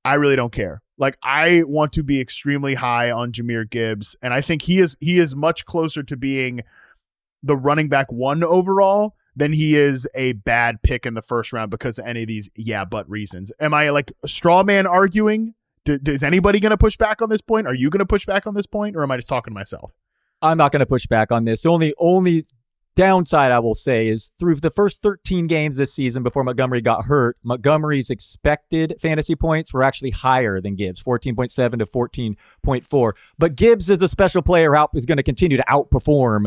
I really don't care. Like, I want to be extremely high on Jahmyr Gibbs, and I think he is much closer to being the running back one overall than he is a bad pick in the first round because of any of these but reasons. Am I like a straw man arguing? Is anybody going to push back on this point? Are you going to push back on this point, or am I just talking to myself? I'm not going to push back on this. The only downside I will say is, through the first 13 games this season before Montgomery got hurt, Montgomery's expected fantasy points were actually higher than Gibbs, 14.7 to 14.4. But Gibbs is a special player, is going to continue to outperform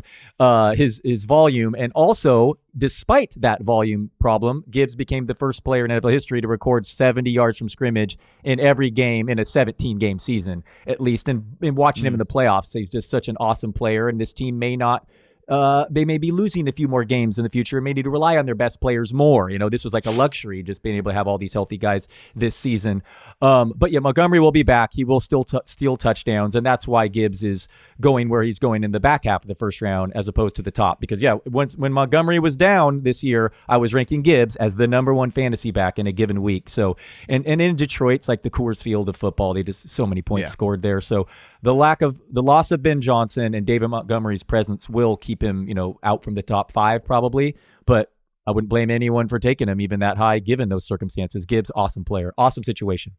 his volume. And also, despite that volume problem, Gibbs became the first player in NFL history to record 70 yards from scrimmage in every game in a 17-game season, at least. And watching him in the playoffs, he's just such an awesome player, and this team may not they may be losing a few more games in the future and may need to rely on their best players more. This was like a luxury, just being able to have all these healthy guys this season. But yeah, Montgomery will be back. He will still steal touchdowns, and that's why Gibbs is going where he's going in the back half of the first round as opposed to the top. Because when Montgomery was down this year, I was ranking Gibbs as the number one fantasy back in a given week. So, and in Detroit, it's like the Coors Field of football. They just so many points scored there. So the loss of Ben Johnson and David Montgomery's presence will keep him, out from the top 5 probably, but I wouldn't blame anyone for taking him even that high given those circumstances. Gibbs, awesome player, awesome situation.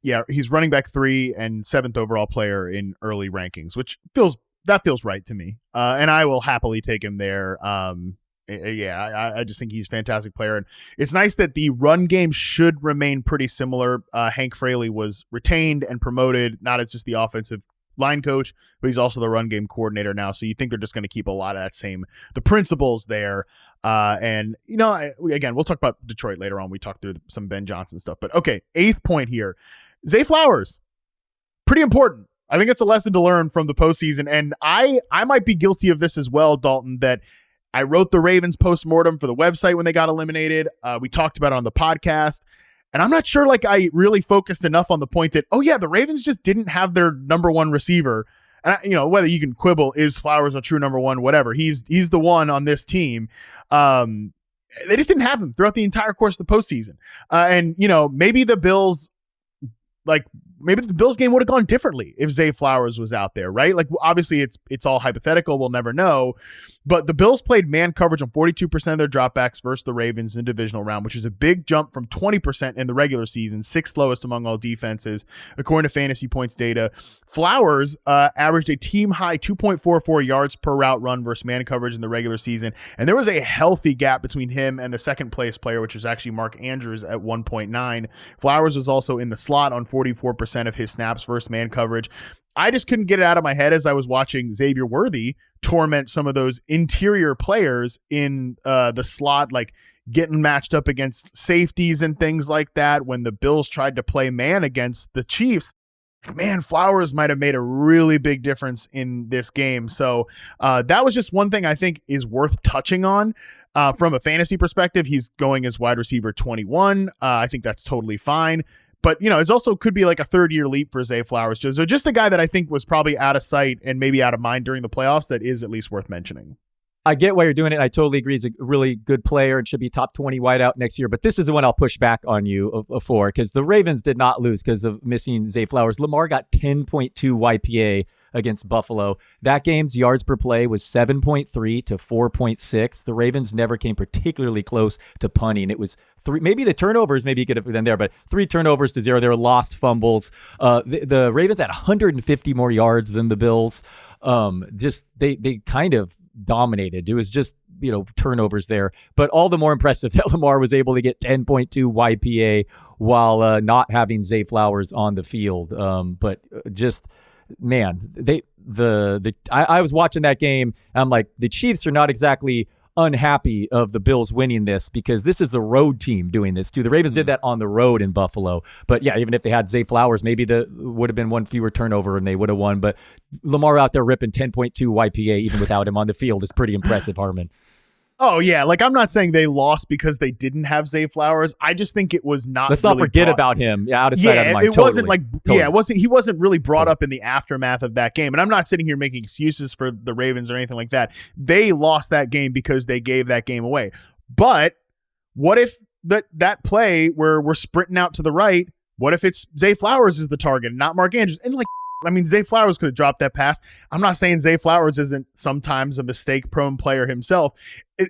Yeah, he's running back 3 and 7th overall player in early rankings, which feels right to me. And I will happily take him there. I just think he's a fantastic player. And it's nice that the run game should remain pretty similar. Hank Fraley was retained and promoted, not as just the offensive line coach, but he's also the run game coordinator now. So you think they're just going to keep a lot of the principles there. Again, we'll talk about Detroit later on. We talked through some Ben Johnson stuff, but okay. 8th point here, Zay Flowers, pretty important. I think it's a lesson to learn from the postseason. And I might be guilty of this as well, Dalton, that I wrote the Ravens postmortem for the website when they got eliminated. We talked about it on the podcast. And I'm not sure I really focused enough on the point that, the Ravens just didn't have their number one receiver. And, whether you can quibble, is Flowers a true number one, whatever. He's the one on this team. They just didn't have him throughout the entire course of the postseason. Maybe the Bills, maybe the Bills game would have gone differently if Zay Flowers was out there, right? Obviously it's all hypothetical. We'll never know. But the Bills played man coverage on 42% of their dropbacks versus the Ravens in the divisional round, which is a big jump from 20% in the regular season, 6th lowest among all defenses, according to Fantasy Points data. Flowers averaged a team-high 2.44 yards per route run versus man coverage in the regular season, and there was a healthy gap between him and the second-place player, which was actually Mark Andrews at 1.9. Flowers was also in the slot on 44% of his snaps versus man coverage. I just couldn't get it out of my head as I was watching Xavier Worthy torment some of those interior players in the slot, getting matched up against safeties and things like that. When the Bills tried to play man against the Chiefs, man, Flowers might have made a really big difference in this game. So that was just one thing I think is worth touching on. From a fantasy perspective, he's going as wide receiver 21. I think that's totally fine. But, it also could be like a third-year leap for Zay Flowers. So just a guy that I think was probably out of sight and maybe out of mind during the playoffs that is at least worth mentioning. I get why you're doing it. I totally agree. He's a really good player and should be top 20 wideout next year. But this is the one I'll push back on you for, because the Ravens did not lose because of missing Zay Flowers. Lamar got 10.2 YPA against Buffalo. That game's yards per play was 7.3 to 4.6. The Ravens never came particularly close to punting. It was three, maybe the turnovers, maybe you could have been there, but 3 turnovers to 0. There were lost fumbles. The Ravens had 150 more yards than the Bills. They kind of dominated. It was just, turnovers there. But all the more impressive that Lamar was able to get 10.2 YPA while not having Zay Flowers on the field. But just, man, I was watching that game. And I'm like, the Chiefs are not exactly unhappy of the Bills winning this, because this is a road team doing this too. The Ravens did that on the road in Buffalo. But yeah, even if they had Zay Flowers, maybe would have been one fewer turnover and they would have won. But Lamar out there ripping 10.2 YPA even without him on the field is pretty impressive, Harmon. Oh, yeah. Like, I'm not saying they lost because they didn't have Zay Flowers. I just think it was not. Let's not forget about him. Yeah, out of sight, out of mind. It wasn't like, he wasn't really brought up in the aftermath of that game. And I'm not sitting here making excuses for the Ravens or anything like that. They lost that game because they gave that game away. But what if that play where we're sprinting out to the right, what if it's Zay Flowers is the target and not Mark Andrews? And Zay Flowers could have dropped that pass. I'm not saying Zay Flowers isn't sometimes a mistake-prone player himself.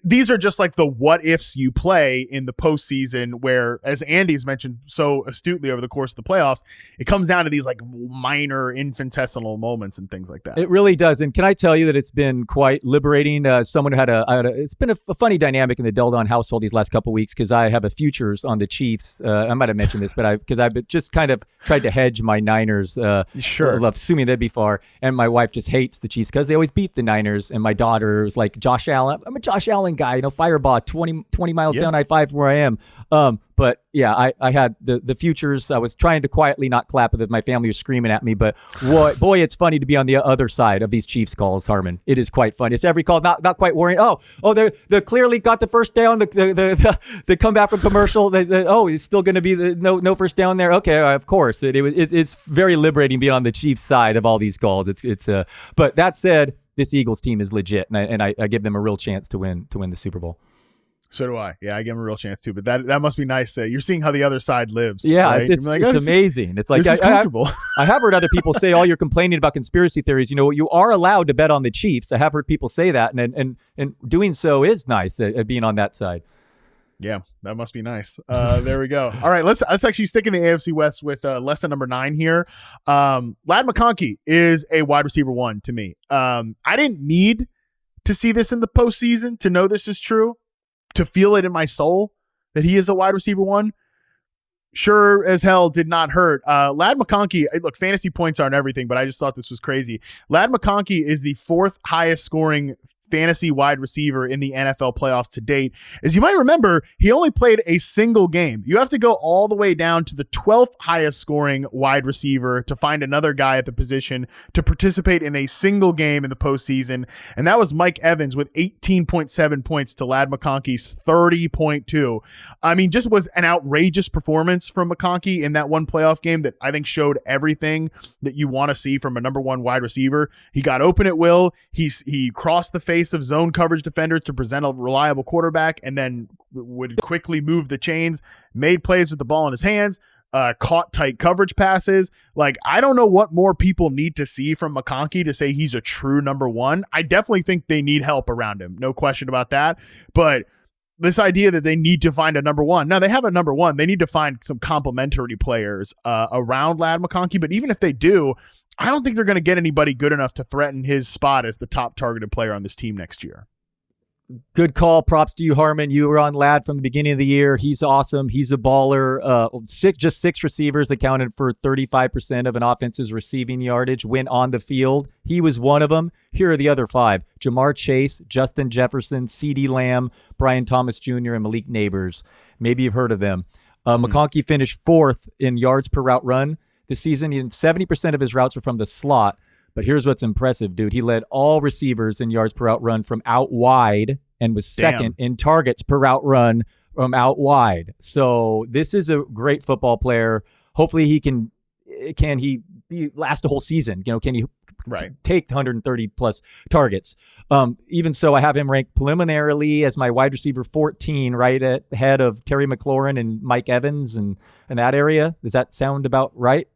These are just like the what-ifs you play in the postseason where, as Andy's mentioned so astutely over the course of the playoffs, it comes down to these like minor infinitesimal moments and things like that. It really does. And can I tell you that it's been quite liberating? Someone who it's been a funny dynamic in the Del Don household these last couple of weeks, because I have a futures on the Chiefs. I might have mentioned this, but because I've just kind of tried to hedge my Niners. Sure. Assuming they'd be far. And my wife just hates the Chiefs because they always beat the Niners. And my daughter was like, Josh Allen. I'm a Josh Allen guy, Fireball, 20 miles down I-5 where I am. But yeah, I had the futures. I was trying to quietly not clap that my family was screaming at me, but boy, it's funny to be on the other side of these Chiefs calls, Harmon. It is quite fun. It's every call, not quite worrying. Oh, they clearly got the first down. The comeback from commercial. It's still going to be no first down there. Okay, of course. It's very liberating being on the Chiefs side of all these calls. But that said, this Eagles team is legit, and I give them a real chance to win the Super Bowl. So do I. Yeah, I give him a real chance too. But that must be nice. You're seeing how the other side lives. Yeah, right? it's amazing. It's like I have heard other people say, "Oh, you're complaining about conspiracy theories." You are allowed to bet on the Chiefs. I have heard people say that, and doing so is nice. Being on that side. Yeah, that must be nice. There we go. All right, let's actually stick in the AFC West with lesson number 9 here. Ladd McConkey is a wide receiver 1 to me. I didn't need to see this in the postseason to know this is true, to feel it in my soul that he is a wide receiver 1. Sure as hell did not hurt. Ladd McConkey, look, fantasy points aren't everything, but I just thought this was crazy. Ladd McConkey is the 4th highest scoring fantasy wide receiver in the NFL playoffs to date. As you might remember, he only played a single game. You have to go all the way down to the 12th highest scoring wide receiver to find another guy at the position to participate in a single game in the postseason. And that was Mike Evans with 18.7 points to Ladd McConkey's 30.2. I mean, just was an outrageous performance from McConkey in that one playoff game that I think showed everything that you want to see from a number 1 wide receiver. He got open at will. He crossed the face of zone coverage defenders to present a reliable quarterback, and then would quickly move the chains, made plays with the ball in his hands, caught tight coverage passes. Like, I don't know what more people need to see from McConkey to say he's a true number 1. I definitely think they need help around him. No question about that. But this idea that they need to find a number 1. Now, they have a number 1. They need to find some complementary players around Ladd McConkey. But even if they do, I don't think they're going to get anybody good enough to threaten his spot as the top targeted player on this team next year. Good call. Props to you, Harmon. You were on Ladd from the beginning of the year. He's awesome. He's a baller. Just six receivers accounted for 35% of an offense's receiving yardage when on the field. He was one of them. Here are the other five: Jamar Chase, Justin Jefferson, CeeDee Lamb, Brian Thomas Jr., and Malik Neighbors. Maybe you've heard of them. McConkey finished 4th in yards per route run this season. 70% of his routes were from the slot. But here's what's impressive, dude. He led all receivers in yards per route run from out wide and was second in targets per route run from out wide. So this is a great football player. Hopefully he can last the whole season? Can he take 130 plus targets? Even so, I have him ranked preliminarily as my wide receiver 14, right at the head of Terry McLaurin and Mike Evans and that area. Does that sound about right?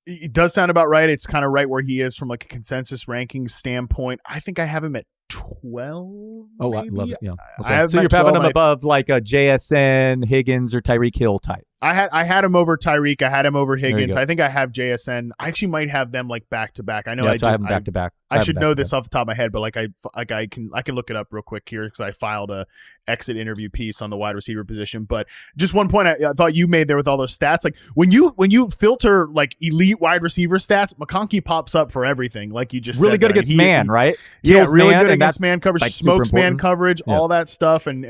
It does sound about right. It's kind of right where he is from like a consensus rankings standpoint. I think I have him at 12. Oh, maybe? I love it. Yeah. Okay. So you're having him above like a JSN, Higgins, or Tyreek Hill type. I had him over Tyreek. I had him over Higgins. I think I have JSN. I actually might have them like back to back. I know. I have them back to back. I should know this off the top of my head, but I can look it up real quick here because I filed a exit interview piece on the wide receiver position. But just one point I thought you made there with all those stats, like when you filter like elite wide receiver stats, McConkey pops up for everything. Like you just really said good there. against man, right? Yeah, Kills really man, good against man coverage, like smokes man coverage, yeah. all that stuff, and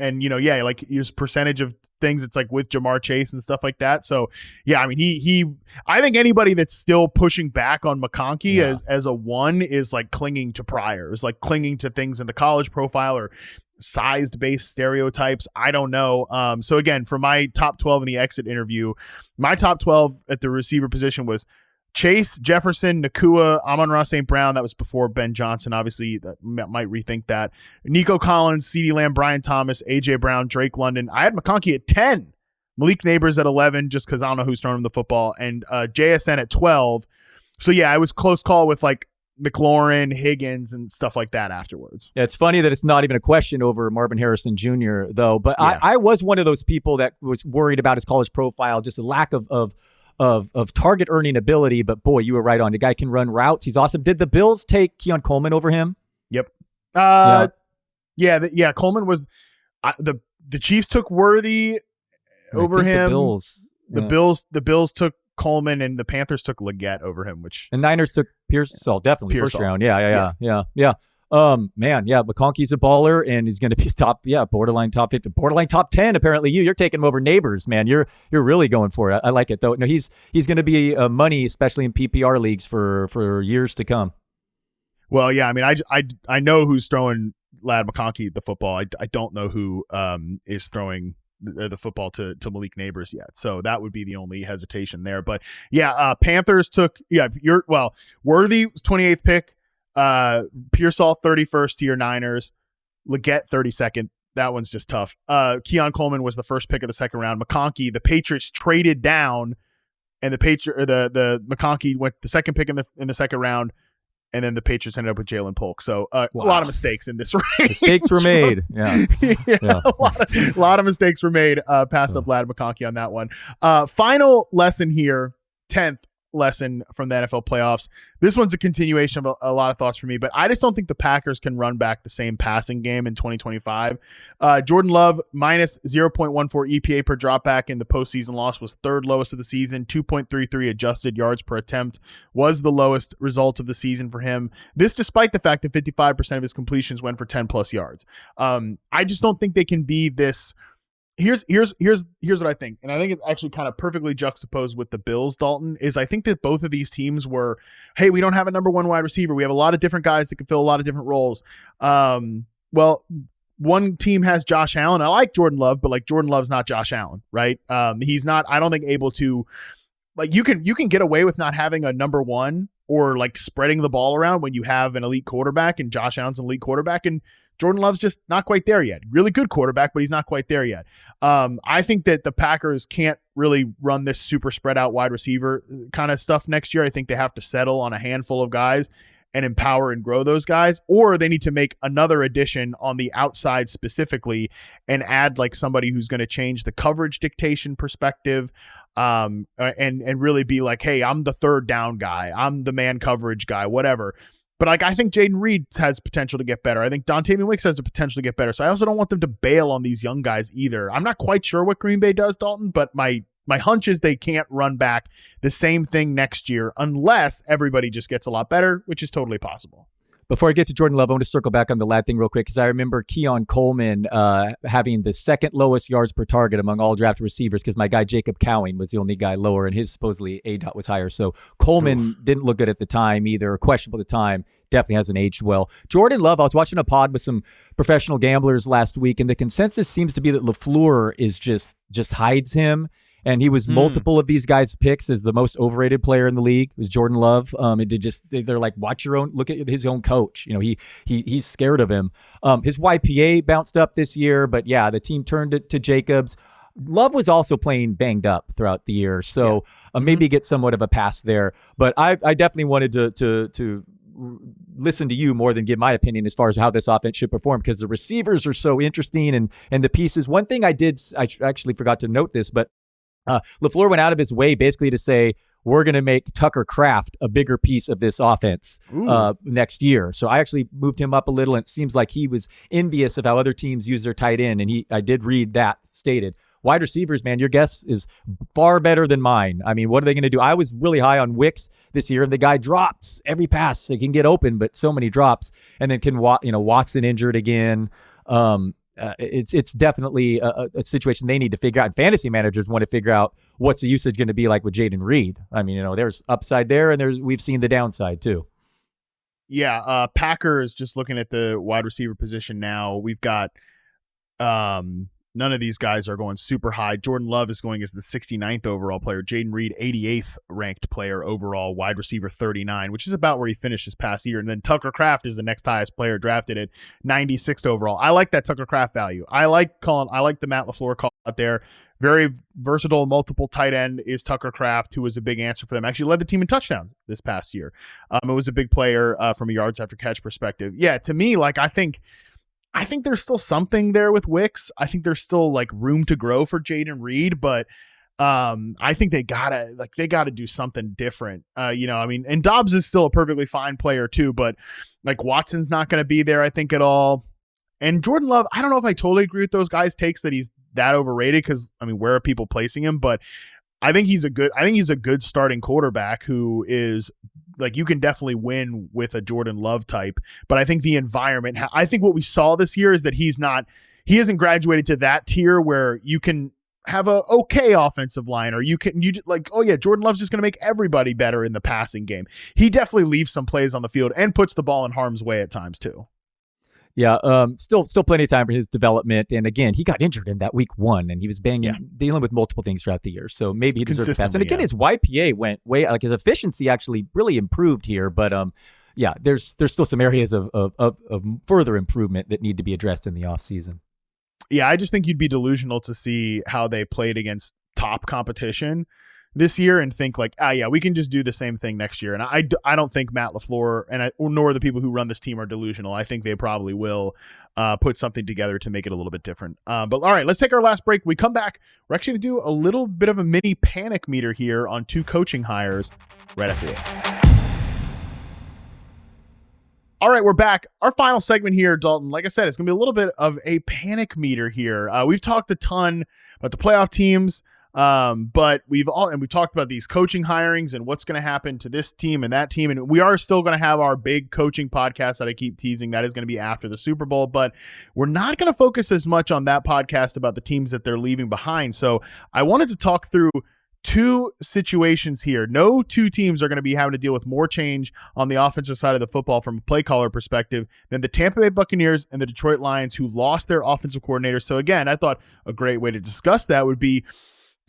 like his percentage of things. It's like with Jamar Chase and stuff like that. So yeah, I mean he I think anybody that's still pushing back on McConkey as a one is like clinging to priors, like clinging to things in the college profile or sized based stereotypes. I don't know. So again, for my top 12 in the exit interview, my top 12 at the receiver position was Chase, Jefferson, Nakua, Amon-Ra St. Brown. That was before Ben Johnson. Obviously, that might rethink that. Nico Collins, CeeDee Lamb, Brian Thomas, A.J. Brown, Drake London. I had McConkey at 10. Malik Neighbors at 11, just because I don't know who's throwing him the football. And JSN at 12. So, yeah, it was close call with, like, McLaurin, Higgins, and stuff like that afterwards. Yeah, it's funny that it's not even a question over Marvin Harrison Jr., though. But yeah. I was one of those people that was worried about his college profile, just a lack of target earning ability. But, boy, you were right on. The guy can run routes. He's awesome. Did the Bills take Keon Coleman over him? Yep. Coleman was the Chiefs took Worthy over him. The Bills took Coleman, and the Panthers took Leggett over him, and Niners took Pearsall, definitely Pearsall. First round. Yeah. McConkey's a baller, and he's going to be borderline top 50, borderline top 10. Apparently, you're taking him over Neighbors, man. You're really going for it. I like it though. No, he's going to be money, especially in PPR leagues for years to come. Well, yeah. I mean, I know who's throwing Ladd McConkey the football. I don't know who is throwing the football to Malik Neighbors yet. So that would be the only hesitation there. But yeah, Panthers took, Worthy was 28th pick, Pearsall 31st to your Niners, Leggett 32nd. That one's just tough. Keon Coleman was the first pick of the second round. McConkey, the Patriots traded down, and the McConkey went the second pick in the second round. And then the Patriots ended up with Jalen Polk. So a lot of mistakes in this race. Mistakes were made. Yeah. A lot of mistakes were made. Passed up Ladd McConkey on that one. Final lesson here, 10th lesson from the NFL playoffs. This one's a continuation of a lot of thoughts for me, but I just don't think the Packers can run back the same passing game in 2025. Jordan Love minus 0.14 EPA per dropback in the postseason loss was third lowest of the season. 2.33 adjusted yards per attempt was the lowest result of the season for him. This despite the fact that 55% of his completions went for 10 plus yards. I just don't think they can be this. Here's what I think, and I think it's actually kind of perfectly juxtaposed with the Bills, Dalton, is I think that both of these teams were, hey, we don't have a number one wide receiver. We have a lot of different guys that can fill a lot of different roles. Well, one team has Josh Allen. I like Jordan Love, but like Jordan Love's not Josh Allen, right? He's not, I don't think, able to, like, you can get away with not having a number one or like spreading the ball around when you have an elite quarterback, and Josh Allen's an elite quarterback, and Jordan Love's just not quite there yet. Really good quarterback, but he's not quite there yet. I think that the Packers can't really run this super spread out wide receiver kind of stuff next year. I think they have to settle on a handful of guys and empower and grow those guys, or they need to make another addition on the outside specifically and add like somebody who's going to change the coverage dictation perspective. And really be like, hey, I'm the third down guy. I'm the man coverage guy, whatever. But like, I think Jayden Reed has potential to get better. I think Dontavian Wicks has the potential to get better. So I also don't want them to bail on these young guys either. I'm not quite sure what Green Bay does, Dalton, but my hunch is they can't run back the same thing next year unless everybody just gets a lot better, which is totally possible. Before I get to Jordan Love, I want to circle back on the lad thing real quick because I remember Keon Coleman having the second lowest yards per target among all drafted receivers because my guy Jacob Cowing was the only guy lower and his supposedly ADOT was higher. So Coleman didn't look good at the time either, or questionable at the time. Definitely hasn't aged well. Jordan Love, I was watching a pod with some professional gamblers last week, and the consensus seems to be that LaFleur is just hides him. And he was multiple of these guys' picks as the most overrated player in the league. It was Jordan Love. They're like, look at his own coach. He's scared of him. His YPA bounced up this year, but yeah, the team turned it to Jacobs. Love was also playing banged up throughout the year, so maybe get somewhat of a pass there. But I definitely wanted to listen to you more than give my opinion as far as how this offense should perform because the receivers are so interesting and the pieces. One thing I actually forgot to note this, but LaFleur went out of his way basically to say, we're going to make Tucker Kraft a bigger piece of this offense next year. So I actually moved him up a little, and it seems like he was envious of how other teams use their tight end, and I did read that stated. Wide receivers, man, your guess is far better than mine. I mean, what are they going to do? I was really high on Wicks this year, and the guy drops every pass. He can get open, but so many drops. And then Watson injured again. It's definitely a situation they need to figure out. And fantasy managers want to figure out what's the usage going to be like with Jayden Reed. I mean, there's upside there, and we've seen the downside too. Yeah, Packers, just looking at the wide receiver position now, we've got none of these guys are going super high. Jordan Love is going as the 69th overall player. Jayden Reed, 88th ranked player overall, wide receiver 39, which is about where he finished this past year. And then Tucker Kraft is the next highest player drafted at 96th overall. I like that Tucker Kraft value. I like the Matt LaFleur call out there. Very versatile, multiple tight end is Tucker Kraft, who was a big answer for them. Actually led the team in touchdowns this past year. It was a big player from a yards after catch perspective. Yeah, to me, I think there's still something there with Wicks. I think there's still room to grow for Jayden Reed, but I think they gotta do something different. And Dobbs is still a perfectly fine player too, but Watson's not going to be there, I think, at all. And Jordan Love, I don't know if I totally agree with those guys' takes that he's that overrated because where are people placing him? But I think he's a good starting quarterback who is you can definitely win with a Jordan Love type, but I think the environment, I think what we saw this year is that he hasn't graduated to that tier where you can have a okay offensive line, or Jordan Love's just going to make everybody better in the passing game. He definitely leaves some plays on the field and puts the ball in harm's way at times too. Yeah, still plenty of time for his development. And again, he got injured in that week one, and he was dealing with multiple things throughout the year. So maybe he deserves a pass. And again, his YPA went way, his efficiency actually really improved here. But there's still some areas of further improvement that need to be addressed in the offseason. Yeah, I just think you'd be delusional to see how they played against top competition this year and think we can just do the same thing next year. And I don't think Matt LaFleur nor the people who run this team are delusional. I think they probably will put something together to make it a little bit different. But all right, let's take our last break. We come back. We're actually going to do a little bit of a mini panic meter here on 2 coaching hires right after this. All right, we're back. Our final segment here, Dalton, like I said, it's going to be a little bit of a panic meter here. We've talked a ton about the playoff teams. But we've talked about these coaching hirings and what's going to happen to this team and that team. And we are still going to have our big coaching podcast that I keep teasing. That is going to be after the Super Bowl, but we're not going to focus as much on that podcast about the teams that they're leaving behind. So I wanted to talk through 2 situations here. No 2 teams are going to be having to deal with more change on the offensive side of the football from a play caller perspective than the Tampa Bay Buccaneers and the Detroit Lions, who lost their offensive coordinator. So again, I thought a great way to discuss that would be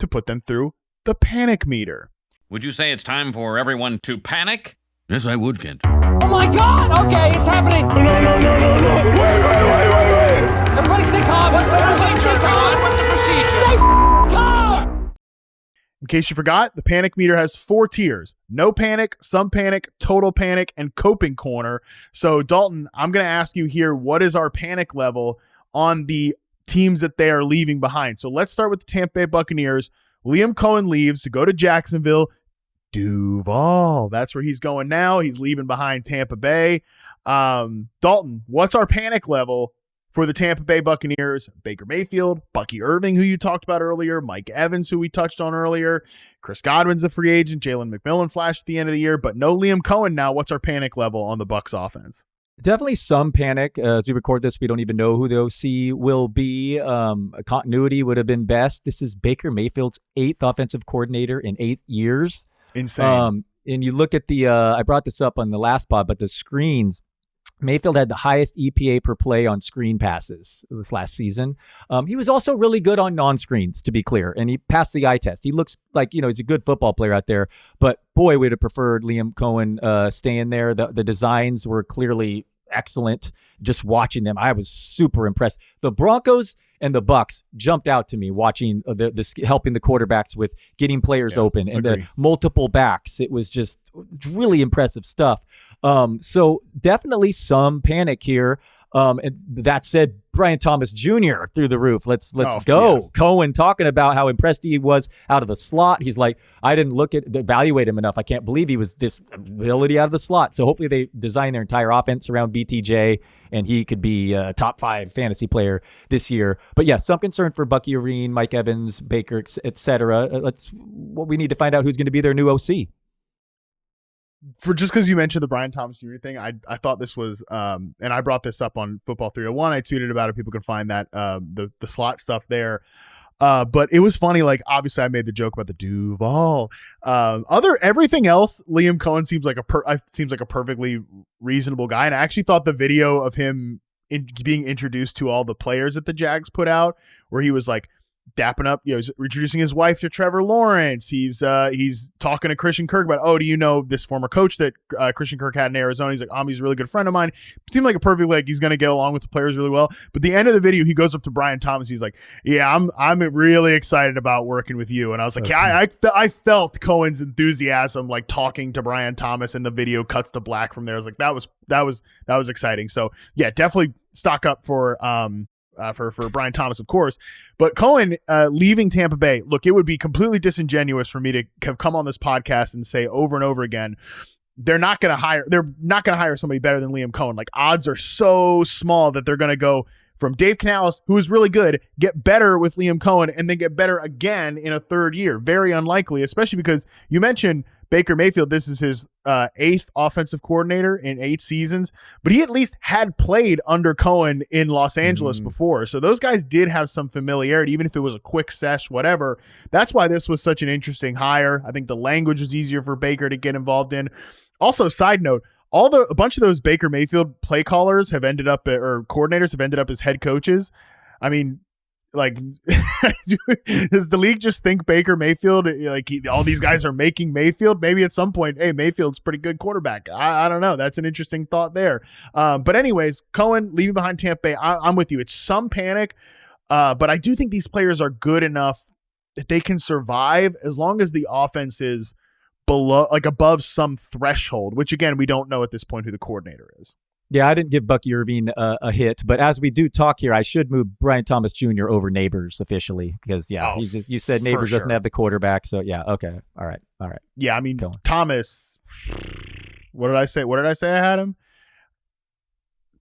to put them through the panic meter. Would you say it's time for everyone to panic? Yes, I would, Kent. Oh my God! Okay, it's happening! No! Wait! Everybody stay calm! What's the procedure, everyone? What's the procedure? Stay calm! In case you forgot, the panic meter has 4 tiers. No panic, some panic, total panic, and coping corner. So, Dalton, I'm going to ask you here, what is our panic level on the teams that they are leaving behind? So let's start with the Tampa Bay Buccaneers. Liam Cohen leaves to go to Jacksonville. Duval. That's where he's going now. He's leaving behind Tampa Bay. Dalton, what's our panic level for the Tampa Bay Buccaneers? Baker Mayfield, Bucky Irving, who you talked about earlier, Mike Evans, who we touched on earlier, Chris Godwin's a free agent, Jalen McMillan flashed at the end of the year, but no Liam Cohen now. What's our panic level on the Bucs offense? Definitely some panic. As we record this, we don't even know who the OC will be. Continuity would have been best. This is Baker Mayfield's 8th offensive coordinator in 8 years. Insane. And you look at the, I brought this up on the last pod, but the screens, Mayfield had the highest EPA per play on screen passes this last season. He was also really good on non-screens, to be clear, and he passed the eye test. He looks like, he's a good football player out there, but boy, we'd have preferred Liam Cohen staying there. The designs were clearly excellent. Just watching them, I was super impressed. The Broncos and the Bucs jumped out to me watching the helping the quarterbacks with getting players open and the multiple backs. It was just really impressive stuff. So definitely some panic here. And that said, Brian Thomas Jr. through the roof. Let's go. Yeah. Cohen talking about how impressed he was out of the slot. He's like, I didn't evaluate him enough. I can't believe he was this ability out of the slot. So hopefully they design their entire offense around BTJ and he could be a top 5 fantasy player this year. But yeah, some concern for Bucky Irving, Mike Evans, Baker, etc. We need to find out who's going to be their new OC. For just because you mentioned the Brian Thomas Jr. thing, I thought this was, and I brought this up on Football 301. I tweeted about it. People can find that, the slot stuff there. But it was funny. Like, obviously I made the joke about the Duval. Everything else, Liam Cohen seems like a perfectly reasonable guy. And I actually thought the video of him being introduced to all the players that the Jags put out, where he was like dapping up, he's introducing his wife to Trevor Lawrence. He's talking to Christian Kirk about, do you know this former coach that Christian Kirk had in Arizona? He's like, he's a really good friend of mine. Seemed like a perfect, he's going to get along with the players really well. But the end of the video, he goes up to Brian Thomas. He's like, yeah, I'm really excited about working with you. And I was like, I felt Cohen's enthusiasm, like talking to Brian Thomas, and the video cuts to black from there. I was like, that was exciting. So yeah, definitely stock up for Brian Thomas, of course. But Cohen leaving Tampa Bay, look, it would be completely disingenuous for me to have come on this podcast and say over and over again, they're not going to hire somebody better than Liam Cohen. Like, odds are so small that they're going to go from Dave Canales, who is really good, get better with Liam Cohen, and then get better again in a third year. Very unlikely, especially because you mentioned Baker Mayfield. This is his 8th offensive coordinator in 8 seasons, but he at least had played under Cohen in Los Angeles before. So those guys did have some familiarity, even if it was a quick sesh, whatever. That's why this was such an interesting hire. I think the language was easier for Baker to get involved in. Also, side note, a bunch of those Baker Mayfield play callers have ended up, or coordinators have ended up as head coaches. I mean, like, does the league just think Baker Mayfield, all these guys are making Mayfield? Maybe at some point, hey, Mayfield's a pretty good quarterback. I don't know. That's an interesting thought there. But anyways, Cohen leaving behind Tampa Bay, I'm with you. It's some panic, but I do think these players are good enough that they can survive as long as the offense is above some threshold, which again, we don't know at this point who the coordinator is. Yeah, I didn't give Bucky Irving a hit, but as we do talk here, I should move Brian Thomas Jr. over Neighbors officially because, you said Neighbors doesn't have the quarterback, so yeah, okay, all right. Yeah, I mean, Thomas, what did I say I had him?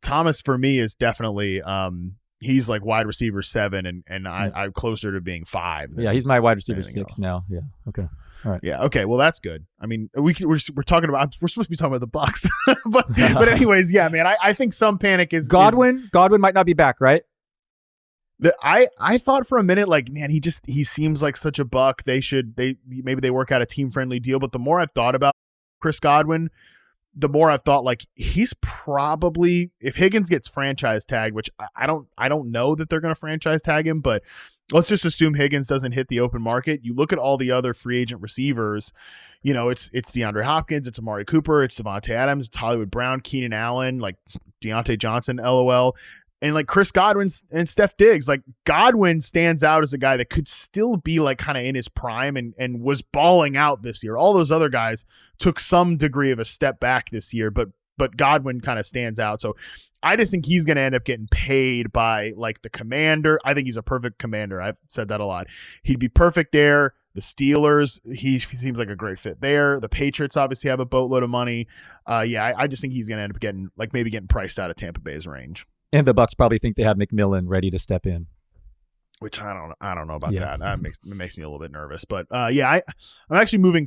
Thomas for me is definitely, he's like wide receiver 7, and I'm closer to being 5. Yeah, he's my wide receiver 6 now. Yeah, okay. All right. Yeah. Okay. Well, that's good. I mean, we're talking about. We're supposed to be talking about the Bucs, but anyways, yeah, man. I think some panic is Godwin. Godwin might not be back, right? I thought for a minute, like, man, he seems like such a Buck. Maybe they work out a team friendly deal. But the more I've thought about Chris Godwin, the more I've thought like he's probably, if Higgins gets franchise tagged, which I don't know that they're going to franchise tag him, but let's just assume Higgins doesn't hit the open market. You look at all the other free agent receivers, it's DeAndre Hopkins, it's Amari Cooper, it's Devontae Adams, it's Hollywood Brown, Keenan Allen, like Deontay Johnson, LOL, and like Chris Godwin and Steph Diggs. Like, Godwin stands out as a guy that could still be like kind of in his prime and was balling out this year. All those other guys took some degree of a step back this year, but Godwin kind of stands out. So I just think he's going to end up getting paid by like the commander. I think he's a perfect commander. I've said that a lot. He'd be perfect there. The Steelers, he seems like a great fit there. The Patriots obviously have a boatload of money. I just think he's going to end up getting priced out of Tampa Bay's range. And the Bucs probably think they have McMillan ready to step in. Which I don't know about that. It makes me a little bit nervous. But I'm actually moving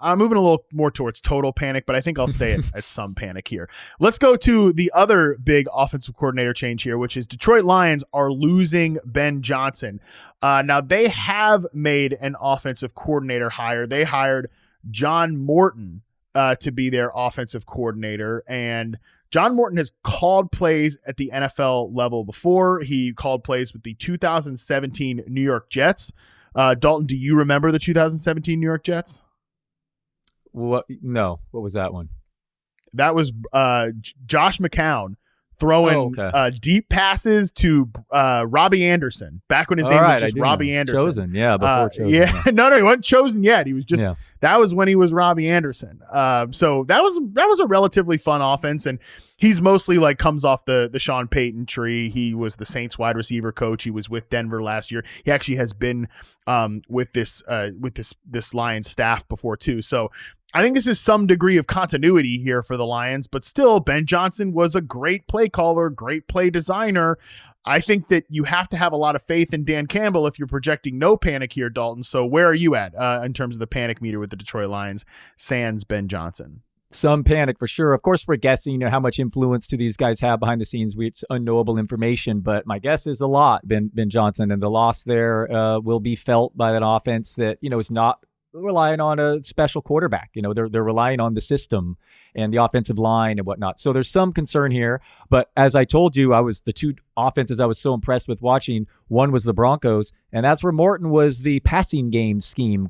I'm moving a little more towards total panic, but I think I'll stay at some panic here. Let's go to the other big offensive coordinator change here, which is Detroit Lions are losing Ben Johnson. Now, they have made an offensive coordinator hire. They hired John Morton to be their offensive coordinator, and John Morton has called plays at the NFL level before. He called plays with the 2017 New York Jets. Dalton, do you remember the 2017 New York Jets? What? No. What was that one? That was Josh McCown throwing deep passes to Robbie Anderson back when his name was just Robbie Anderson. Chosen, before Chosen. Yeah, no, he wasn't chosen yet. He was just that was when he was Robbie Anderson. So that was a relatively fun offense, and he's mostly like comes off the Sean Payton tree. He was the Saints wide receiver coach. He was with Denver last year. He actually has been with this Lions staff before too. So I think this is some degree of continuity here for the Lions, but still, Ben Johnson was a great play caller, great play designer. I think that you have to have a lot of faith in Dan Campbell if you're projecting no panic here, Dalton. So where are you at in terms of the panic meter with the Detroit Lions sans Ben Johnson? Some panic for sure. Of course, we're guessing how much influence do these guys have behind the scenes. It's unknowable information, but my guess is a lot, Ben Johnson, and the loss there will be felt by that offense that, is not relying on a special quarterback. They're relying on the system and the offensive line and whatnot. So there's some concern here. But as I told you, the two offenses I was so impressed with watching. One was the Broncos, and that's where Morton was the passing game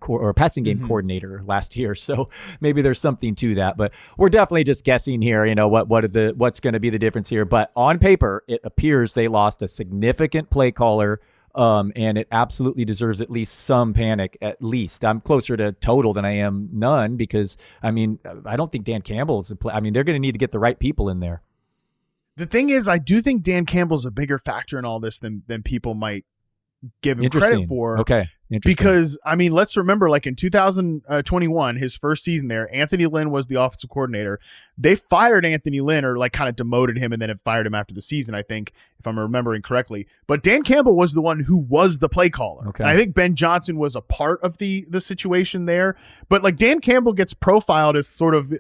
coordinator last year. So maybe there's something to that. But we're definitely just guessing here. What's going to be the difference here? But on paper, it appears they lost a significant play caller. And it absolutely deserves at least some panic. At least I'm closer to total than I am none, because I don't think Dan Campbell's they're going to need to get the right people in there. The thing is, I do think Dan Campbell's a bigger factor in all this than people might give him credit for. Okay. Because, let's remember, like in 2021, his first season there, Anthony Lynn was the offensive coordinator. They fired Anthony Lynn, or like kind of demoted him, and then fired him after the season, I think, if I'm remembering correctly. But Dan Campbell was the one who was the play caller. Okay. And I think Ben Johnson was a part of the situation there. But like Dan Campbell gets profiled as sort of,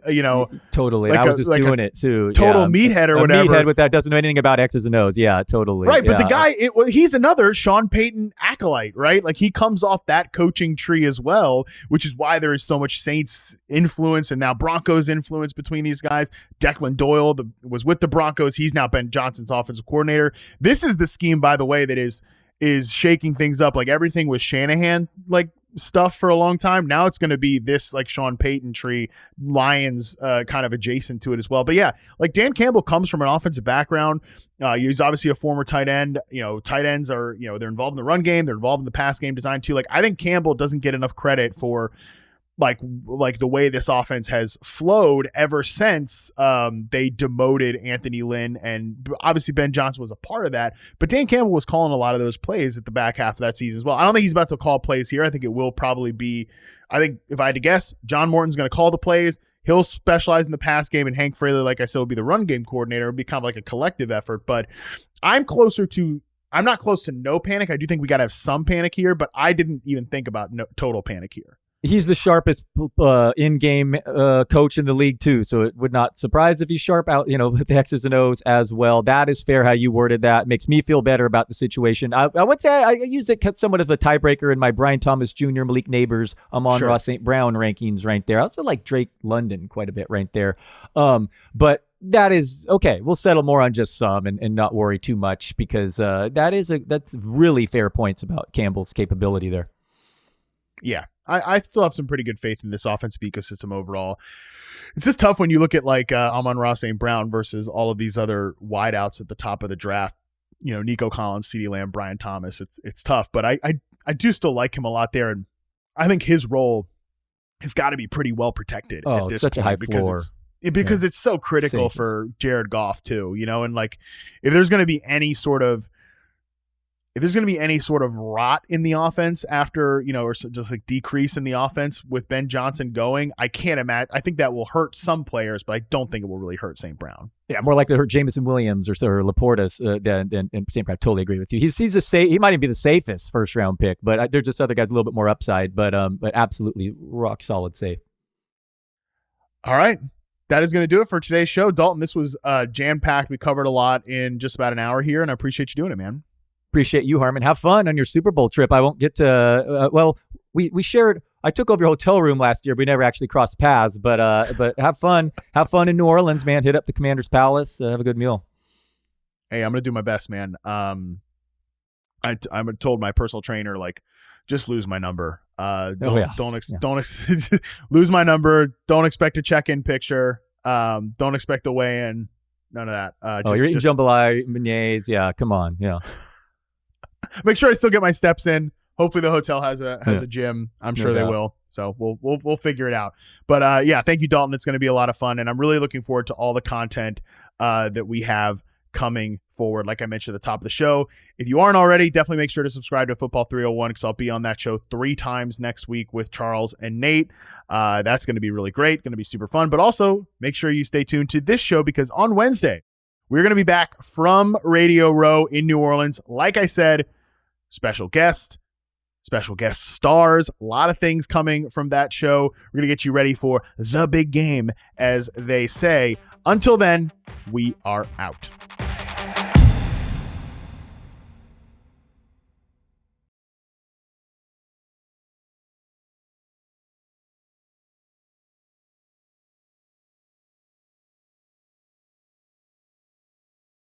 totally. Like I was just doing it too. Total meathead or whatever. Meathead with that doesn't know anything about X's and O's. Yeah, totally. Right. But the guy, he's another Sean Payton acolyte, right? Like he comes off that coaching tree as well, which is why there is so much Saints influence and now Broncos influence between these guys. Declan Doyle was with the Broncos. He's now Ben Johnson's offensive coordinator. This is the scheme, by the way, that is shaking things up. Like everything was Shanahan like stuff for a long time. Now it's going to be this like Sean Payton tree, Lions kind of adjacent to it as well. But yeah, like Dan Campbell comes from an offensive background. He's obviously a former tight end. Tight ends are, they're involved in the run game. They're involved in the pass game design too. Like I think Campbell doesn't get enough credit for like the way this offense has flowed ever since they demoted Anthony Lynn, and obviously Ben Johnson was a part of that. But Dan Campbell was calling a lot of those plays at the back half of that season as well. I don't think he's about to call plays here. I think it will probably be. I think if I had to guess, John Morton's going to call the plays. He'll specialize in the pass game, and Hank Fraley, like I said, will be the run game coordinator. It'll be kind of like a collective effort. But I'm not close to no panic. I do think we got to have some panic here, but I didn't even think about total panic here. He's the sharpest in-game coach in the league too, so it would not surprise if he's sharp out, with the X's and O's as well. That is fair how you worded that. Makes me feel better about the situation. I would say I use it somewhat of a tiebreaker in my Brian Thomas Jr., Malik Neighbors, Amon-Ra St. Brown rankings right there. I also like Drake London quite a bit right there. But that is okay. We'll settle more on just some and not worry too much, because that's really fair points about Campbell's capability there. Yeah. I still have some pretty good faith in this offensive ecosystem overall. It's just tough when you look at like Amon-Ra St. Brown versus all of these other wideouts at the top of the draft. Nico Collins, CeeDee Lamb, Brian Thomas. It's tough, but I do still like him a lot there, and I think his role has got to be pretty well protected at this such point, a high floor. Because it's so critical for Jared Goff too, and like if there's going to be any sort of if there's going to be any sort of rot in the offense after, or just like decrease in the offense with Ben Johnson going, I can't imagine. I think that will hurt some players, but I don't think it will really hurt St. Brown. Yeah, more likely to hurt Jameson Williams or Laporta than St. Brown. I totally agree with you. He's he might even be the safest first round pick, but there's just other guys a little bit more upside, but absolutely rock solid safe. All right. That is going to do it for today's show. Dalton, this was jam-packed. We covered a lot in just about an hour here, and I appreciate you doing it, man. Appreciate you, Harmon. Have fun on your Super Bowl trip. I won't get to, we shared, I took over your hotel room last year. We never actually crossed paths, but have fun. Have fun in New Orleans, man. Hit up the Commander's Palace. Have a good meal. Hey, I'm going to do my best, man. I'm told my personal trainer, just lose my number. Don't lose my number. Don't expect a check-in picture. Don't expect a weigh-in. None of that. You're eating jambalaya, beignets. Yeah, come on. Yeah. Make sure I still get my steps in. Hopefully the hotel has a gym. I'm sure they will. So we'll figure it out. But thank you, Dalton. It's going to be a lot of fun, and I'm really looking forward to all the content that we have coming forward. Like I mentioned at the top of the show, if you aren't already, definitely make sure to subscribe to Football 301 because I'll be on that show 3 times next week with Charles and Nate. That's going to be really great. Going to be super fun. But also make sure you stay tuned to this show because on Wednesday, we're going to be back from Radio Row in New Orleans. Like I said, special guest stars, a lot of things coming from that show. We're going to get you ready for the big game, as they say. Until then, we are out.